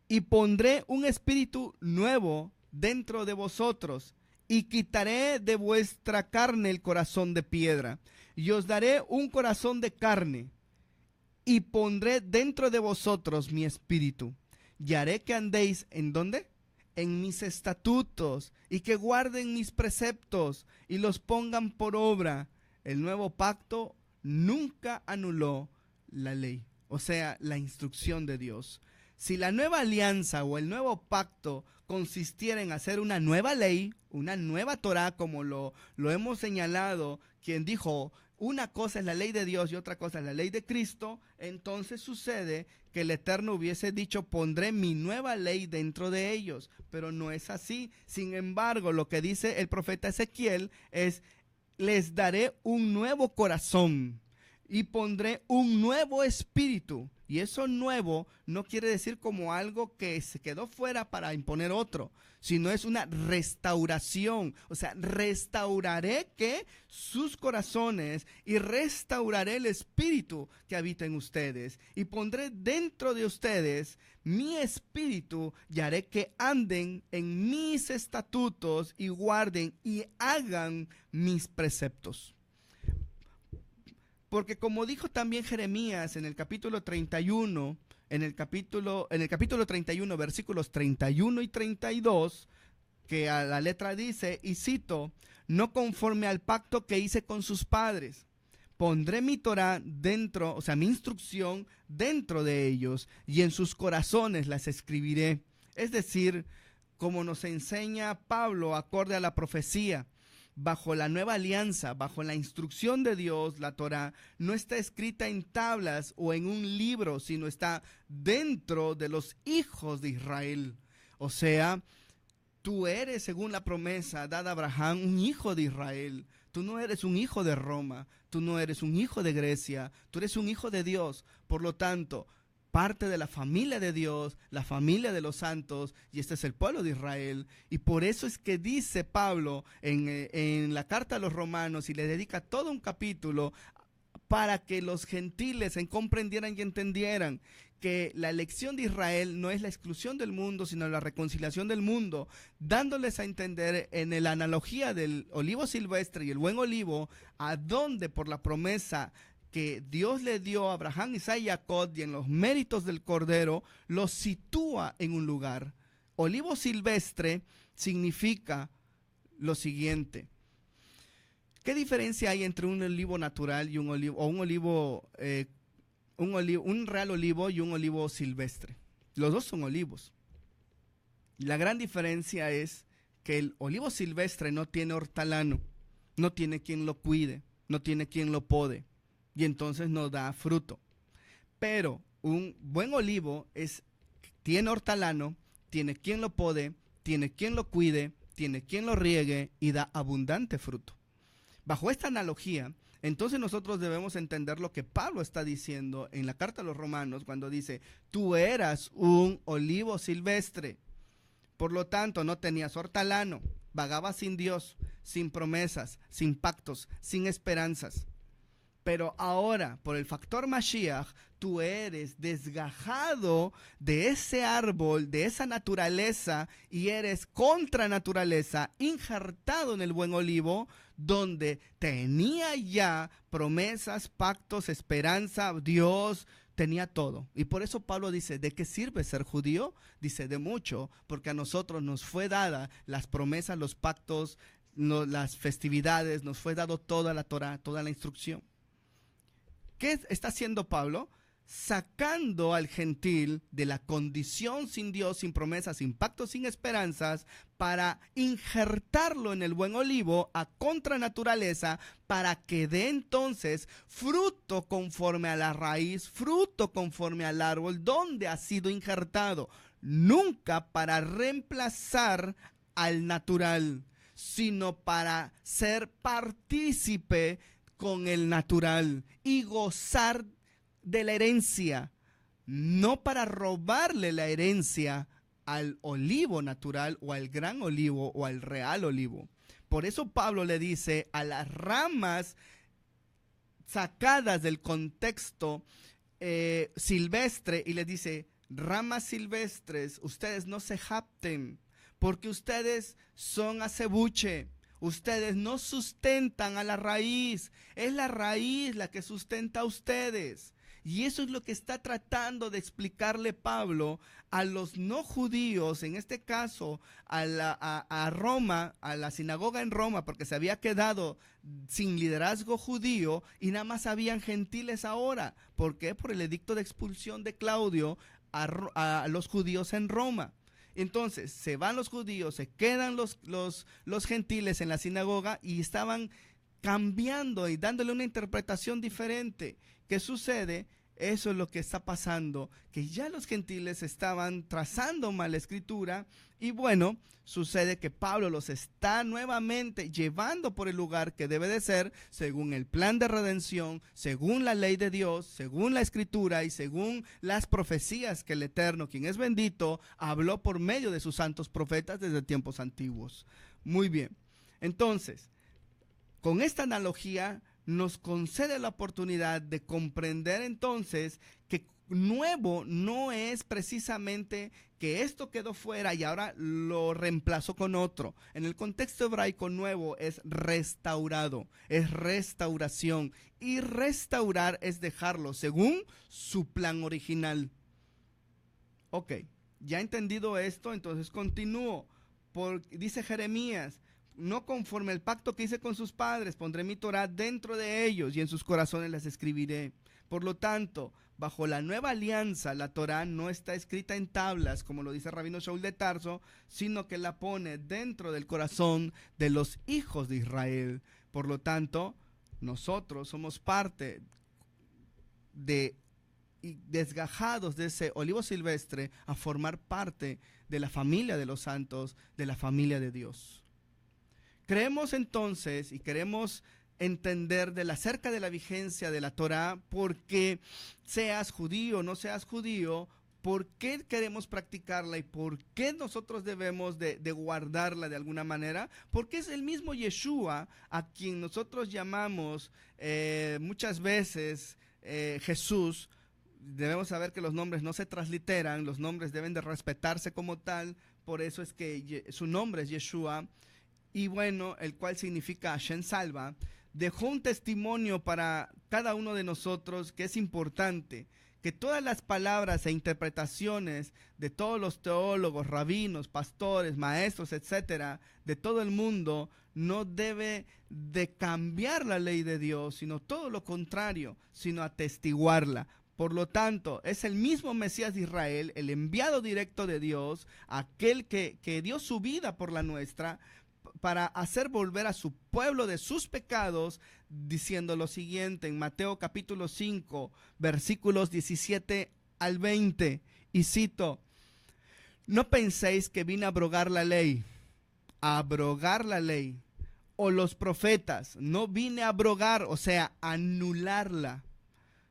y pondré un espíritu nuevo dentro de vosotros, y quitaré de vuestra carne el corazón de piedra, y os daré un corazón de carne, y pondré dentro de vosotros mi espíritu, y haré que andéis, ¿en dónde? En mis estatutos, y que guarden mis preceptos, y los pongan por obra. El nuevo pacto nunca anuló la ley, o sea, la instrucción de Dios. Si la nueva alianza o el nuevo pacto consistiera en hacer una nueva ley, una nueva Torá, como lo hemos señalado, quien dijo una cosa es la ley de Dios y otra cosa es la ley de Cristo, entonces sucede que el Eterno hubiese dicho: pondré mi nueva ley dentro de ellos, pero no es así. Sin embargo, lo que dice el profeta Ezequiel es: les daré un nuevo corazón y pondré un nuevo espíritu. Y eso nuevo no quiere decir como algo que se quedó fuera para imponer otro, sino es una restauración. O sea, restauraré ¿qué? Sus corazones, y restauraré el espíritu que habita en ustedes, y pondré dentro de ustedes mi espíritu, y haré que anden en mis estatutos y guarden y hagan mis preceptos. Porque como dijo también Jeremías en el capítulo 31, en el capítulo 31, versículos 31 y 32, que a la letra dice, y cito: no conforme al pacto que hice con sus padres, pondré mi Torá dentro, o sea, mi instrucción dentro de ellos, y en sus corazones las escribiré. Es decir, como nos enseña Pablo, acorde a la profecía, bajo la nueva alianza, bajo la instrucción de Dios, la Torá no está escrita en tablas o en un libro, sino está dentro de los hijos de Israel. O sea, tú eres, según la promesa dada a Abraham, un hijo de Israel. Tú no eres un hijo de Roma, tú no eres un hijo de Grecia, tú eres un hijo de Dios. Por lo tanto, parte de la familia de Dios, la familia de los santos, y este es el pueblo de Israel. Y por eso es que dice Pablo en la carta a los romanos, y le dedica todo un capítulo para que los gentiles comprendieran y entendieran que la elección de Israel no es la exclusión del mundo, sino la reconciliación del mundo, dándoles a entender en la analogía del olivo silvestre y el buen olivo, a donde por la promesa que Dios le dio a Abraham, Isaac y Jacob, y en los méritos del Cordero, los sitúa en un lugar. Olivo silvestre significa lo siguiente. ¿Qué diferencia hay entre un olivo natural y un olivo, o un real olivo y un olivo silvestre? Los dos son olivos. La gran diferencia es que el olivo silvestre no tiene hortelano, no tiene quien lo cuide, no tiene quien lo pode, y entonces no da fruto. Pero un buen olivo tiene hortelano, tiene quien lo pode, tiene quien lo cuide, tiene quien lo riegue y da abundante fruto. Bajo esta analogía, entonces nosotros debemos entender lo que Pablo está diciendo en la carta a los romanos cuando dice: tú eras un olivo silvestre, por lo tanto no tenías hortelano, vagabas sin Dios, sin promesas, sin pactos, sin esperanzas. Pero ahora, por el factor Mashiach, tú eres desgajado de ese árbol, de esa naturaleza, y eres contra naturaleza, injertado en el buen olivo, donde tenía ya promesas, pactos, esperanza, Dios tenía todo. Y por eso Pablo dice: ¿de qué sirve ser judío? Dice: de mucho, porque a nosotros nos fue dada las promesas, los pactos, las festividades, nos fue dado toda la Torah, toda la instrucción. ¿Qué está haciendo Pablo? Sacando al gentil de la condición sin Dios, sin promesas, sin pactos, sin esperanzas, para injertarlo en el buen olivo a contranaturaleza, para que dé entonces fruto conforme a la raíz, fruto conforme al árbol donde ha sido injertado. Nunca para reemplazar al natural, sino para ser partícipe con el natural y gozar de la herencia, no para robarle la herencia al olivo natural o al gran olivo o al real olivo. Por eso Pablo le dice a las ramas sacadas del contexto silvestre, y les dice: ramas silvestres, ustedes no se japten, porque ustedes son acebuche. Ustedes no sustentan a la raíz, es la raíz la que sustenta a ustedes. Y eso es lo que está tratando de explicarle Pablo a los no judíos, en este caso a Roma, a la sinagoga en Roma, porque se había quedado sin liderazgo judío y nada más habían gentiles ahora. ¿Por qué? Por el edicto de expulsión de Claudio a los judíos en Roma. Entonces se van los judíos, se quedan los gentiles en la sinagoga, y estaban cambiando y dándole una interpretación diferente. ¿Qué sucede? Eso es lo que está pasando, que ya los gentiles estaban trazando mal la escritura, y bueno, sucede que Pablo los está nuevamente llevando por el lugar que debe de ser, según el plan de redención, según la ley de Dios, según la escritura y según las profecías que el Eterno, quien es bendito, habló por medio de sus santos profetas desde tiempos antiguos. Muy bien, entonces, con esta analogía nos concede la oportunidad de comprender entonces que nuevo no es precisamente que esto quedó fuera y ahora lo reemplazó con otro. En el contexto hebraico, nuevo es restaurado, es restauración, y restaurar es dejarlo según su plan original. Ok, ya entendido esto, entonces continúo. Dice Jeremías: no conforme al pacto que hice con sus padres, pondré mi Torah dentro de ellos y en sus corazones las escribiré. Por lo tanto, bajo la nueva alianza, la Torá no está escrita en tablas, como lo dice Rabino Shaul de Tarso, sino que la pone dentro del corazón de los hijos de Israel. Por lo tanto, nosotros somos parte de y desgajados de ese olivo silvestre a formar parte de la familia de los santos, de la familia de Dios. Creemos entonces y queremos entender acerca de la vigencia de la Torá, porque seas judío o no seas judío, por qué queremos practicarla y por qué nosotros debemos de guardarla de alguna manera, porque es el mismo Yeshua a quien nosotros llamamos muchas veces Jesús. Debemos saber que los nombres no se transliteran, los nombres deben de respetarse como tal, por eso es que su nombre es Yeshua, y bueno, el cual significa Hashem salva. Dejó un testimonio para cada uno de nosotros que es importante, que todas las palabras e interpretaciones de todos los teólogos, rabinos, pastores, maestros, etcétera, de todo el mundo, no debe de cambiar la ley de Dios, sino todo lo contrario, sino atestiguarla. Por lo tanto, es el mismo Mesías de Israel, el enviado directo de Dios, aquel que dio su vida por la nuestra, para hacer volver a su pueblo de sus pecados, diciendo lo siguiente en Mateo capítulo 5, versículos 17 al 20, y cito: no penséis que vine a abrogar la ley, o los profetas. No vine a abrogar, o sea, a anularla,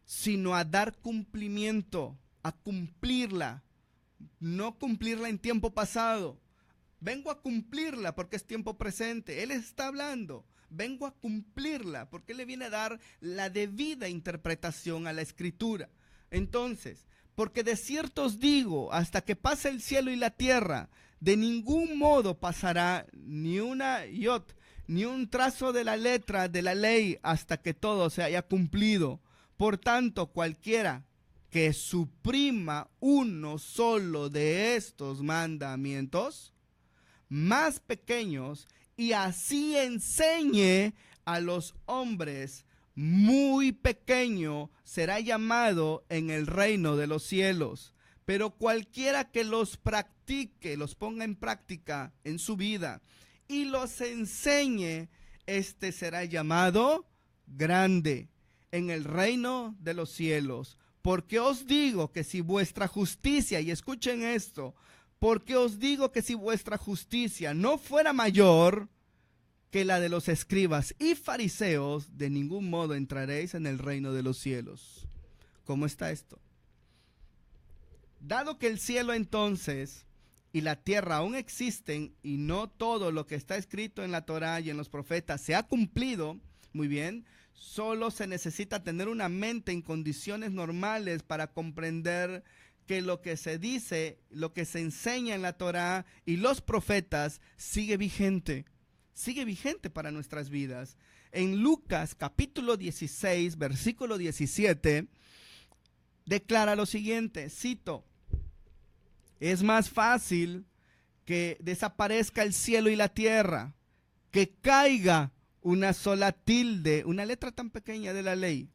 sino a dar cumplimiento, a cumplirla, no cumplirla en tiempo pasado. Vengo a cumplirla porque es tiempo presente. Él está hablando. Vengo a cumplirla porque Él le viene a dar la debida interpretación a la Escritura. Entonces, porque de cierto os digo, hasta que pase el cielo y la tierra, de ningún modo pasará ni una iot, ni un trazo de la letra de la ley hasta que todo se haya cumplido. Por tanto, cualquiera que suprima uno solo de estos mandamientos más pequeños y así enseñe a los hombres, muy pequeño será llamado en el reino de los cielos. Pero cualquiera que los practique, los ponga en práctica en su vida y los enseñe, este será llamado grande en el reino de los cielos. Porque os digo que si vuestra justicia, y escuchen esto, porque os digo que si vuestra justicia no fuera mayor que la de los escribas y fariseos, de ningún modo entraréis en el reino de los cielos. ¿Cómo está esto? Dado que el cielo entonces y la tierra aún existen y no todo lo que está escrito en la Torá y en los profetas se ha cumplido, muy bien, solo se necesita tener una mente en condiciones normales para comprender que lo que se dice, lo que se enseña en la Torá y los profetas sigue vigente para nuestras vidas. En Lucas capítulo 16, versículo 17, declara lo siguiente, cito: es más fácil que desaparezca el cielo y la tierra, que caiga una sola tilde, una letra tan pequeña de la ley.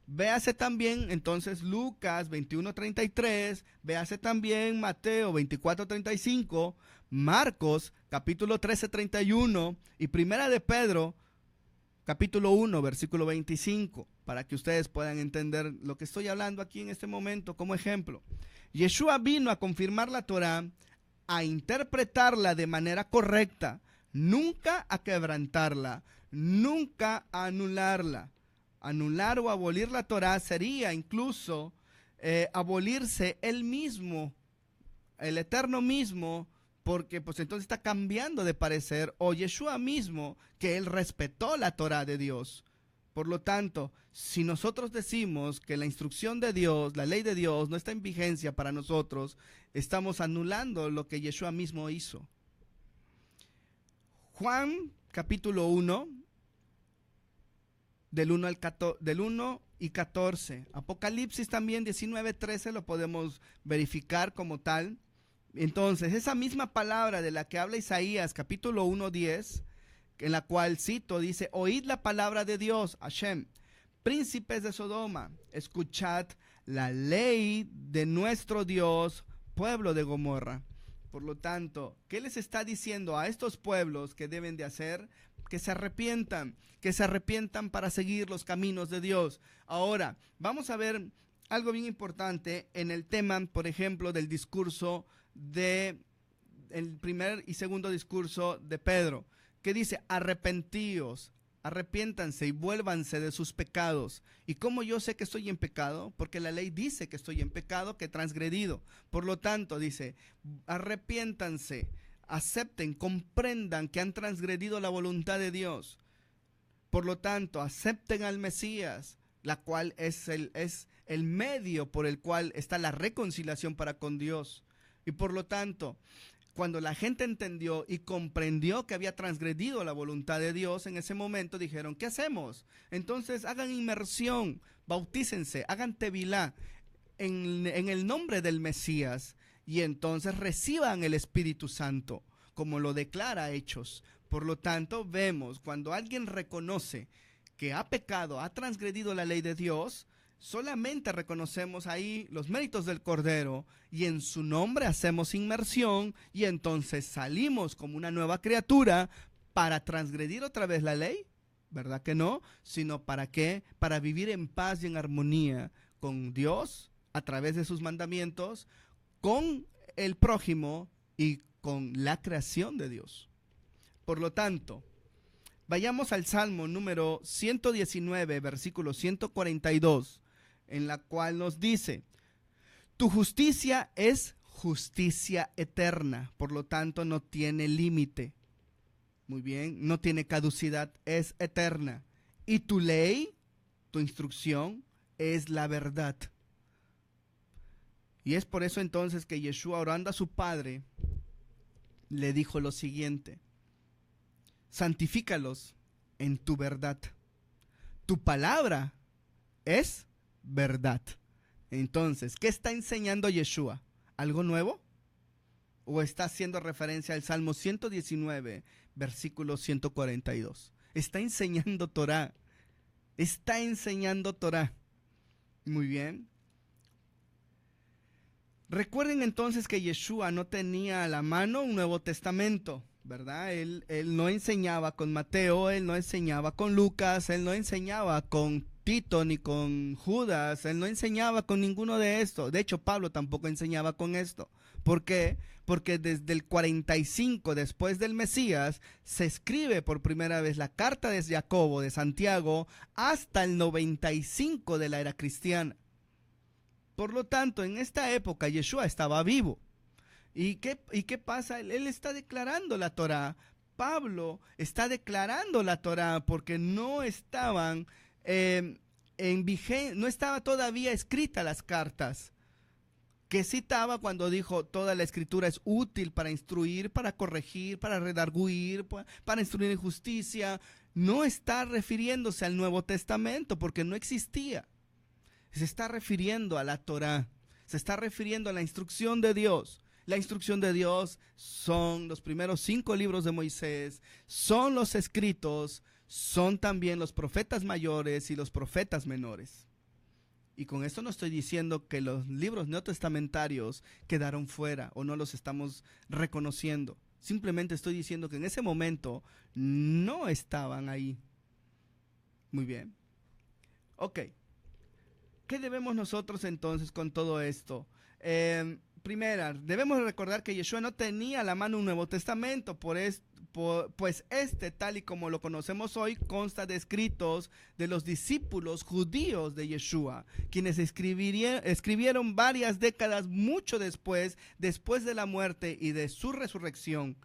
Véase también entonces Lucas 21:33, véase también Mateo 24:35, Marcos capítulo 13:31 y Primera de Pedro capítulo 1 versículo 25, para que ustedes puedan entender lo que estoy hablando aquí en este momento como ejemplo. Yeshua vino a confirmar la Torá, a interpretarla de manera correcta, nunca a quebrantarla, nunca a anularla. Anular o abolir la Torá sería incluso abolirse él mismo, el Eterno mismo, porque pues entonces está cambiando de parecer, o Yeshua mismo, que él respetó la Torá de Dios. Por lo tanto, si nosotros decimos que la instrucción de Dios, la ley de Dios no está en vigencia para nosotros, estamos anulando lo que Yeshua mismo hizo. Juan capítulo 1, del 1 y 14. Apocalipsis también 19:13 lo podemos verificar como tal. Entonces, esa misma palabra de la que habla Isaías capítulo 1:10, en la cual cito, dice: oíd la palabra de Dios, Hashem, príncipes de Sodoma, escuchad la ley de nuestro Dios, pueblo de Gomorra. Por lo tanto, ¿qué les está diciendo a estos pueblos que deben de hacer? Que se arrepientan para seguir los caminos de Dios. Ahora, vamos a ver algo bien importante en el tema, por ejemplo, del discurso de el primer y segundo discurso de Pedro, que dice: arrepentíos, arrepiéntanse y vuélvanse de sus pecados. ¿Y cómo yo sé que estoy en pecado? Porque la ley dice que estoy en pecado, que he transgredido. Por lo tanto, dice, arrepiéntanse, acepten, comprendan que han transgredido la voluntad de Dios. Por lo tanto, acepten al Mesías, la cual es el medio por el cual está la reconciliación para con Dios. Y por lo tanto, cuando la gente entendió y comprendió que había transgredido la voluntad de Dios, en ese momento dijeron: ¿qué hacemos? Entonces hagan inmersión, bautícense, hagan tevilá en el nombre del Mesías, y entonces reciban el Espíritu Santo, como lo declara Hechos. Por lo tanto, vemos cuando alguien reconoce que ha pecado, ha transgredido la ley de Dios, solamente reconocemos ahí los méritos del Cordero y en su nombre hacemos inmersión, y entonces salimos como una nueva criatura para transgredir otra vez la ley, ¿verdad que no? Sino ¿para qué? Para vivir en paz y en armonía con Dios a través de sus mandamientos, con el prójimo y con la creación de Dios. Por lo tanto, vayamos al Salmo número 119, versículo 142, en la cual nos dice: tu justicia es justicia eterna, por lo tanto no tiene límite. Muy bien, no tiene caducidad, es eterna. Y tu ley, tu instrucción, es la verdad. Y es por eso entonces que Yeshua, orando a su Padre, le dijo lo siguiente: santifícalos en tu verdad. Tu palabra es verdad. Entonces, ¿qué está enseñando Yeshua? ¿Algo nuevo? ¿O está haciendo referencia al Salmo 119, versículo 142? Está enseñando Torah. Está enseñando Torah. Muy bien. Recuerden entonces que Yeshua no tenía a la mano un Nuevo Testamento, ¿verdad? Él no enseñaba con Mateo, él no enseñaba con Lucas, él no enseñaba con Tito ni con Judas, él no enseñaba con ninguno de estos. De hecho, Pablo tampoco enseñaba con esto. ¿Por qué? Porque desde el 45 después del Mesías se escribe por primera vez la carta de Jacobo, de Santiago, hasta el 95 de la era cristiana. Por lo tanto, en esta época Yeshua estaba vivo. ¿Y qué pasa? Él está declarando la Torá. Pablo está declarando la Torá porque no estaban no estaba todavía escrita las cartas que citaba cuando dijo: toda la escritura es útil para instruir, para corregir, para redarguir, para instruir en justicia. No está refiriéndose al Nuevo Testamento porque no existía. Se está refiriendo a la Torá, se está refiriendo a la instrucción de Dios. La instrucción de Dios son los primeros 5 libros de Moisés, son los escritos, son también los profetas mayores y los profetas menores. Y con esto no estoy diciendo que los libros neotestamentarios quedaron fuera o no los estamos reconociendo. Simplemente estoy diciendo que en ese momento no estaban ahí. Muy bien. Ok. ¿Qué debemos nosotros entonces con todo esto? Primera, debemos recordar que Yeshua no tenía a la mano un Nuevo Testamento, pues tal y como lo conocemos hoy, consta de escritos de los discípulos judíos de Yeshua, quienes escribieron varias décadas mucho después de la muerte y de su resurrección.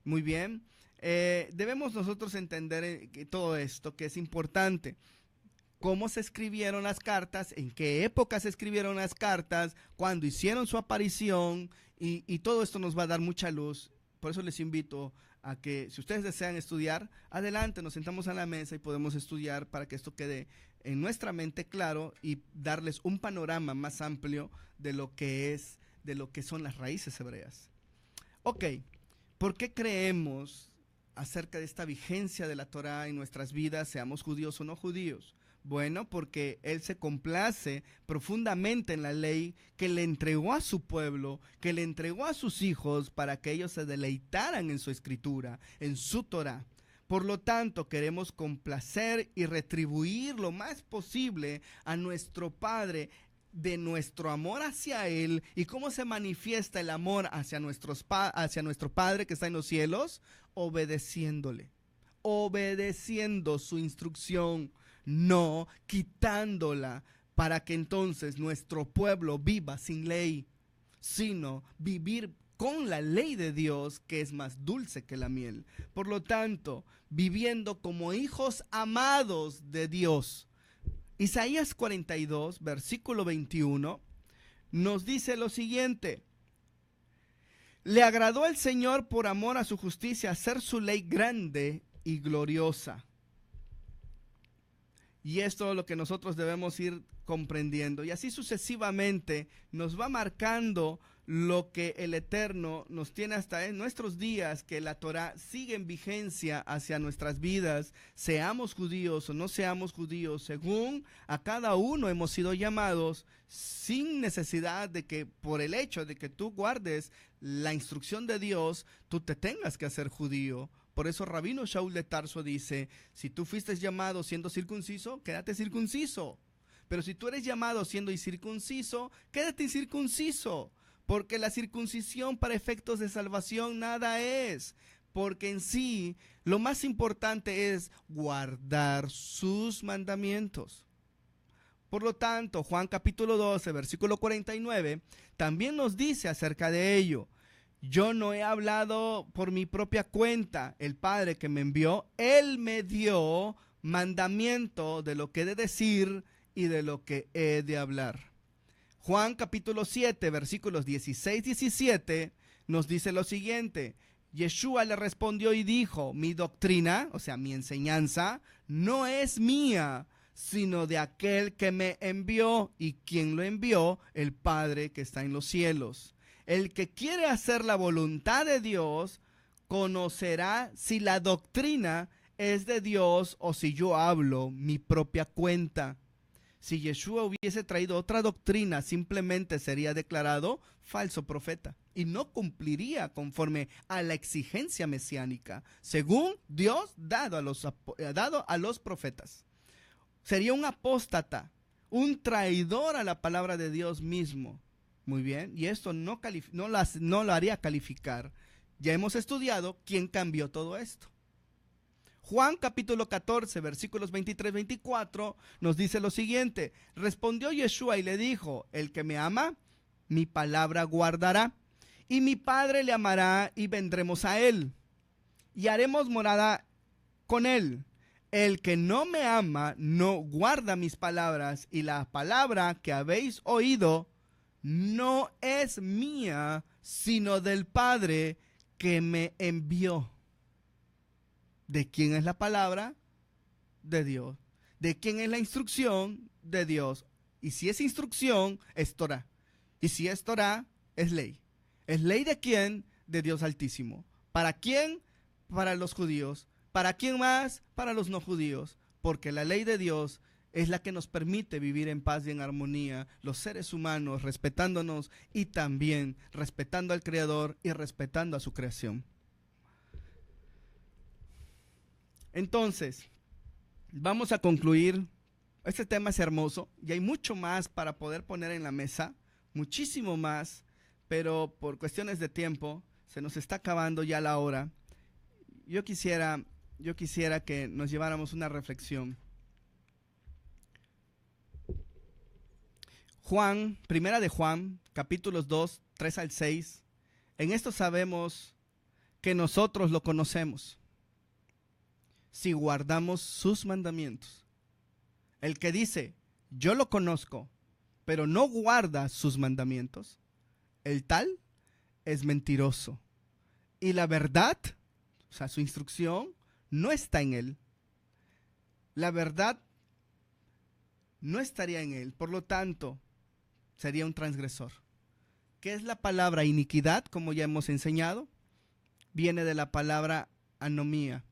Muy bien, debemos nosotros entender todo esto, que es importante. Cómo se escribieron las cartas, en qué época se escribieron las cartas, cuándo hicieron su aparición, y todo esto nos va a dar mucha luz. Por eso les invito a que, si ustedes desean estudiar, adelante, nos sentamos a la mesa y podemos estudiar para que esto quede en nuestra mente claro y darles un panorama más amplio de lo que son las raíces hebreas. Ok, ¿por qué creemos acerca de esta vigencia de la Torá en nuestras vidas, seamos judíos o no judíos? Bueno, porque Él se complace profundamente en la ley que le entregó a su pueblo, que le entregó a sus hijos para que ellos se deleitaran en su escritura, en su Torá. Por lo tanto, queremos complacer y retribuir lo más posible a nuestro Padre de nuestro amor hacia Él. ¿Y cómo se manifiesta el amor hacia nuestro Padre que está en los cielos? Obedeciéndole, obedeciendo su instrucción, no quitándola, para que entonces nuestro pueblo viva sin ley, sino vivir con la ley de Dios, que es más dulce que la miel. Por lo tanto, viviendo como hijos amados de Dios. Isaías 42, versículo 21, nos dice lo siguiente: le agradó al Señor por amor a su justicia hacer su ley grande y gloriosa. Y esto es lo que nosotros debemos ir comprendiendo. Y así sucesivamente nos va marcando lo que el Eterno nos tiene hasta en nuestros días, que la Torah sigue en vigencia hacia nuestras vidas, seamos judíos o no seamos judíos, según a cada uno hemos sido llamados, sin necesidad de que por el hecho de que tú guardes la instrucción de Dios, tú te tengas que hacer judío. Por eso Rabino Shaul de Tarso dice: si tú fuiste llamado siendo circunciso, quédate circunciso. Pero si tú eres llamado siendo incircunciso, quédate incircunciso. Porque la circuncisión para efectos de salvación nada es. Porque en sí lo más importante es guardar sus mandamientos. Por lo tanto, Juan capítulo 12, versículo 49, también nos dice acerca de ello: yo no he hablado por mi propia cuenta. El Padre que me envió, Él me dio mandamiento de lo que he de decir y de lo que he de hablar. Juan capítulo 7, versículos 16-17, nos dice lo siguiente: Yeshua le respondió y dijo: mi doctrina, o sea, mi enseñanza, no es mía, sino de aquel que me envió. ¿Y quien lo envió? El Padre que está en los cielos. El que quiere hacer la voluntad de Dios conocerá si la doctrina es de Dios o si yo hablo mi propia cuenta. Si Yeshua hubiese traído otra doctrina, simplemente sería declarado falso profeta y no cumpliría conforme a la exigencia mesiánica, según Dios dado a los profetas. Sería un apóstata, un traidor a la palabra de Dios mismo. Muy bien, y esto no lo haría calificar. Ya hemos estudiado quién cambió todo esto. Juan capítulo 14, versículos 23-24 nos dice lo siguiente: respondió Yeshua y le dijo: el que me ama, mi palabra guardará, y mi Padre le amará, y vendremos a él, y haremos morada con él. El que no me ama, no guarda mis palabras, y la palabra que habéis oído no es mía, sino del Padre que me envió. ¿De quién es la palabra? De Dios. ¿De quién es la instrucción? De Dios. Y si es instrucción, es Torah. Y si es Torah, es ley. ¿Es ley de quién? De Dios Altísimo. ¿Para quién? Para los judíos. ¿Para quién más? Para los no judíos. Porque la ley de Dios es la que nos permite vivir en paz y en armonía, los seres humanos, respetándonos y también respetando al Creador y respetando a su creación. Entonces, vamos a concluir. Este tema es hermoso y hay mucho más para poder poner en la mesa, muchísimo más, pero por cuestiones de tiempo se nos está acabando ya la hora. Yo quisiera que nos lleváramos una reflexión. Primera de Juan, capítulos 2, 3-6. En esto sabemos que nosotros lo conocemos, si guardamos sus mandamientos. El que dice, yo lo conozco, pero no guarda sus mandamientos, el tal es mentiroso. Y la verdad, o sea, su instrucción, no está en él. La verdad no estaría en él. Por lo tanto, sería un transgresor. ¿Qué es la palabra iniquidad? Como ya hemos enseñado, viene de la palabra anomía,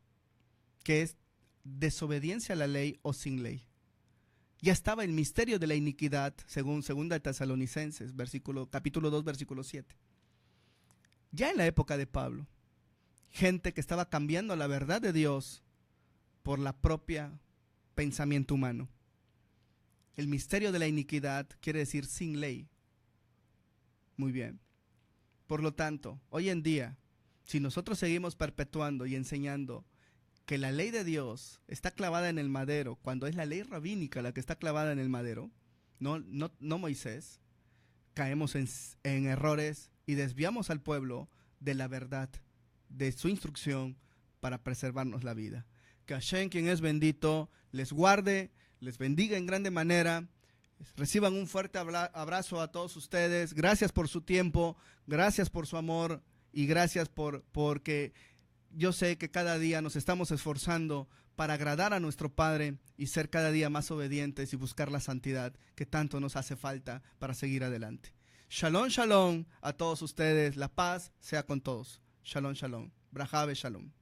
que es desobediencia a la ley o sin ley. ya estaba el misterio de la iniquidad, según 2 Tesalonicenses, capítulo 2, versículo 7. Ya en la época de Pablo, gente que estaba cambiando la verdad de Dios por la propia pensamiento humano. El misterio de la iniquidad quiere decir sin ley. Muy bien. Por lo tanto, hoy en día, si nosotros seguimos perpetuando y enseñando que la ley de Dios está clavada en el madero, cuando es la ley rabínica la que está clavada en el madero, no Moisés, caemos en errores y desviamos al pueblo de la verdad, de su instrucción para preservarnos la vida. Que Hashem, quien es bendito, les guarde, les bendiga en grande manera. Reciban un fuerte abrazo a todos ustedes. Gracias por su tiempo, gracias por su amor y gracias porque yo sé que cada día nos estamos esforzando para agradar a nuestro Padre y ser cada día más obedientes y buscar la santidad que tanto nos hace falta para seguir adelante. Shalom, shalom a todos ustedes. La paz sea con todos. Shalom, shalom. Brajave, shalom.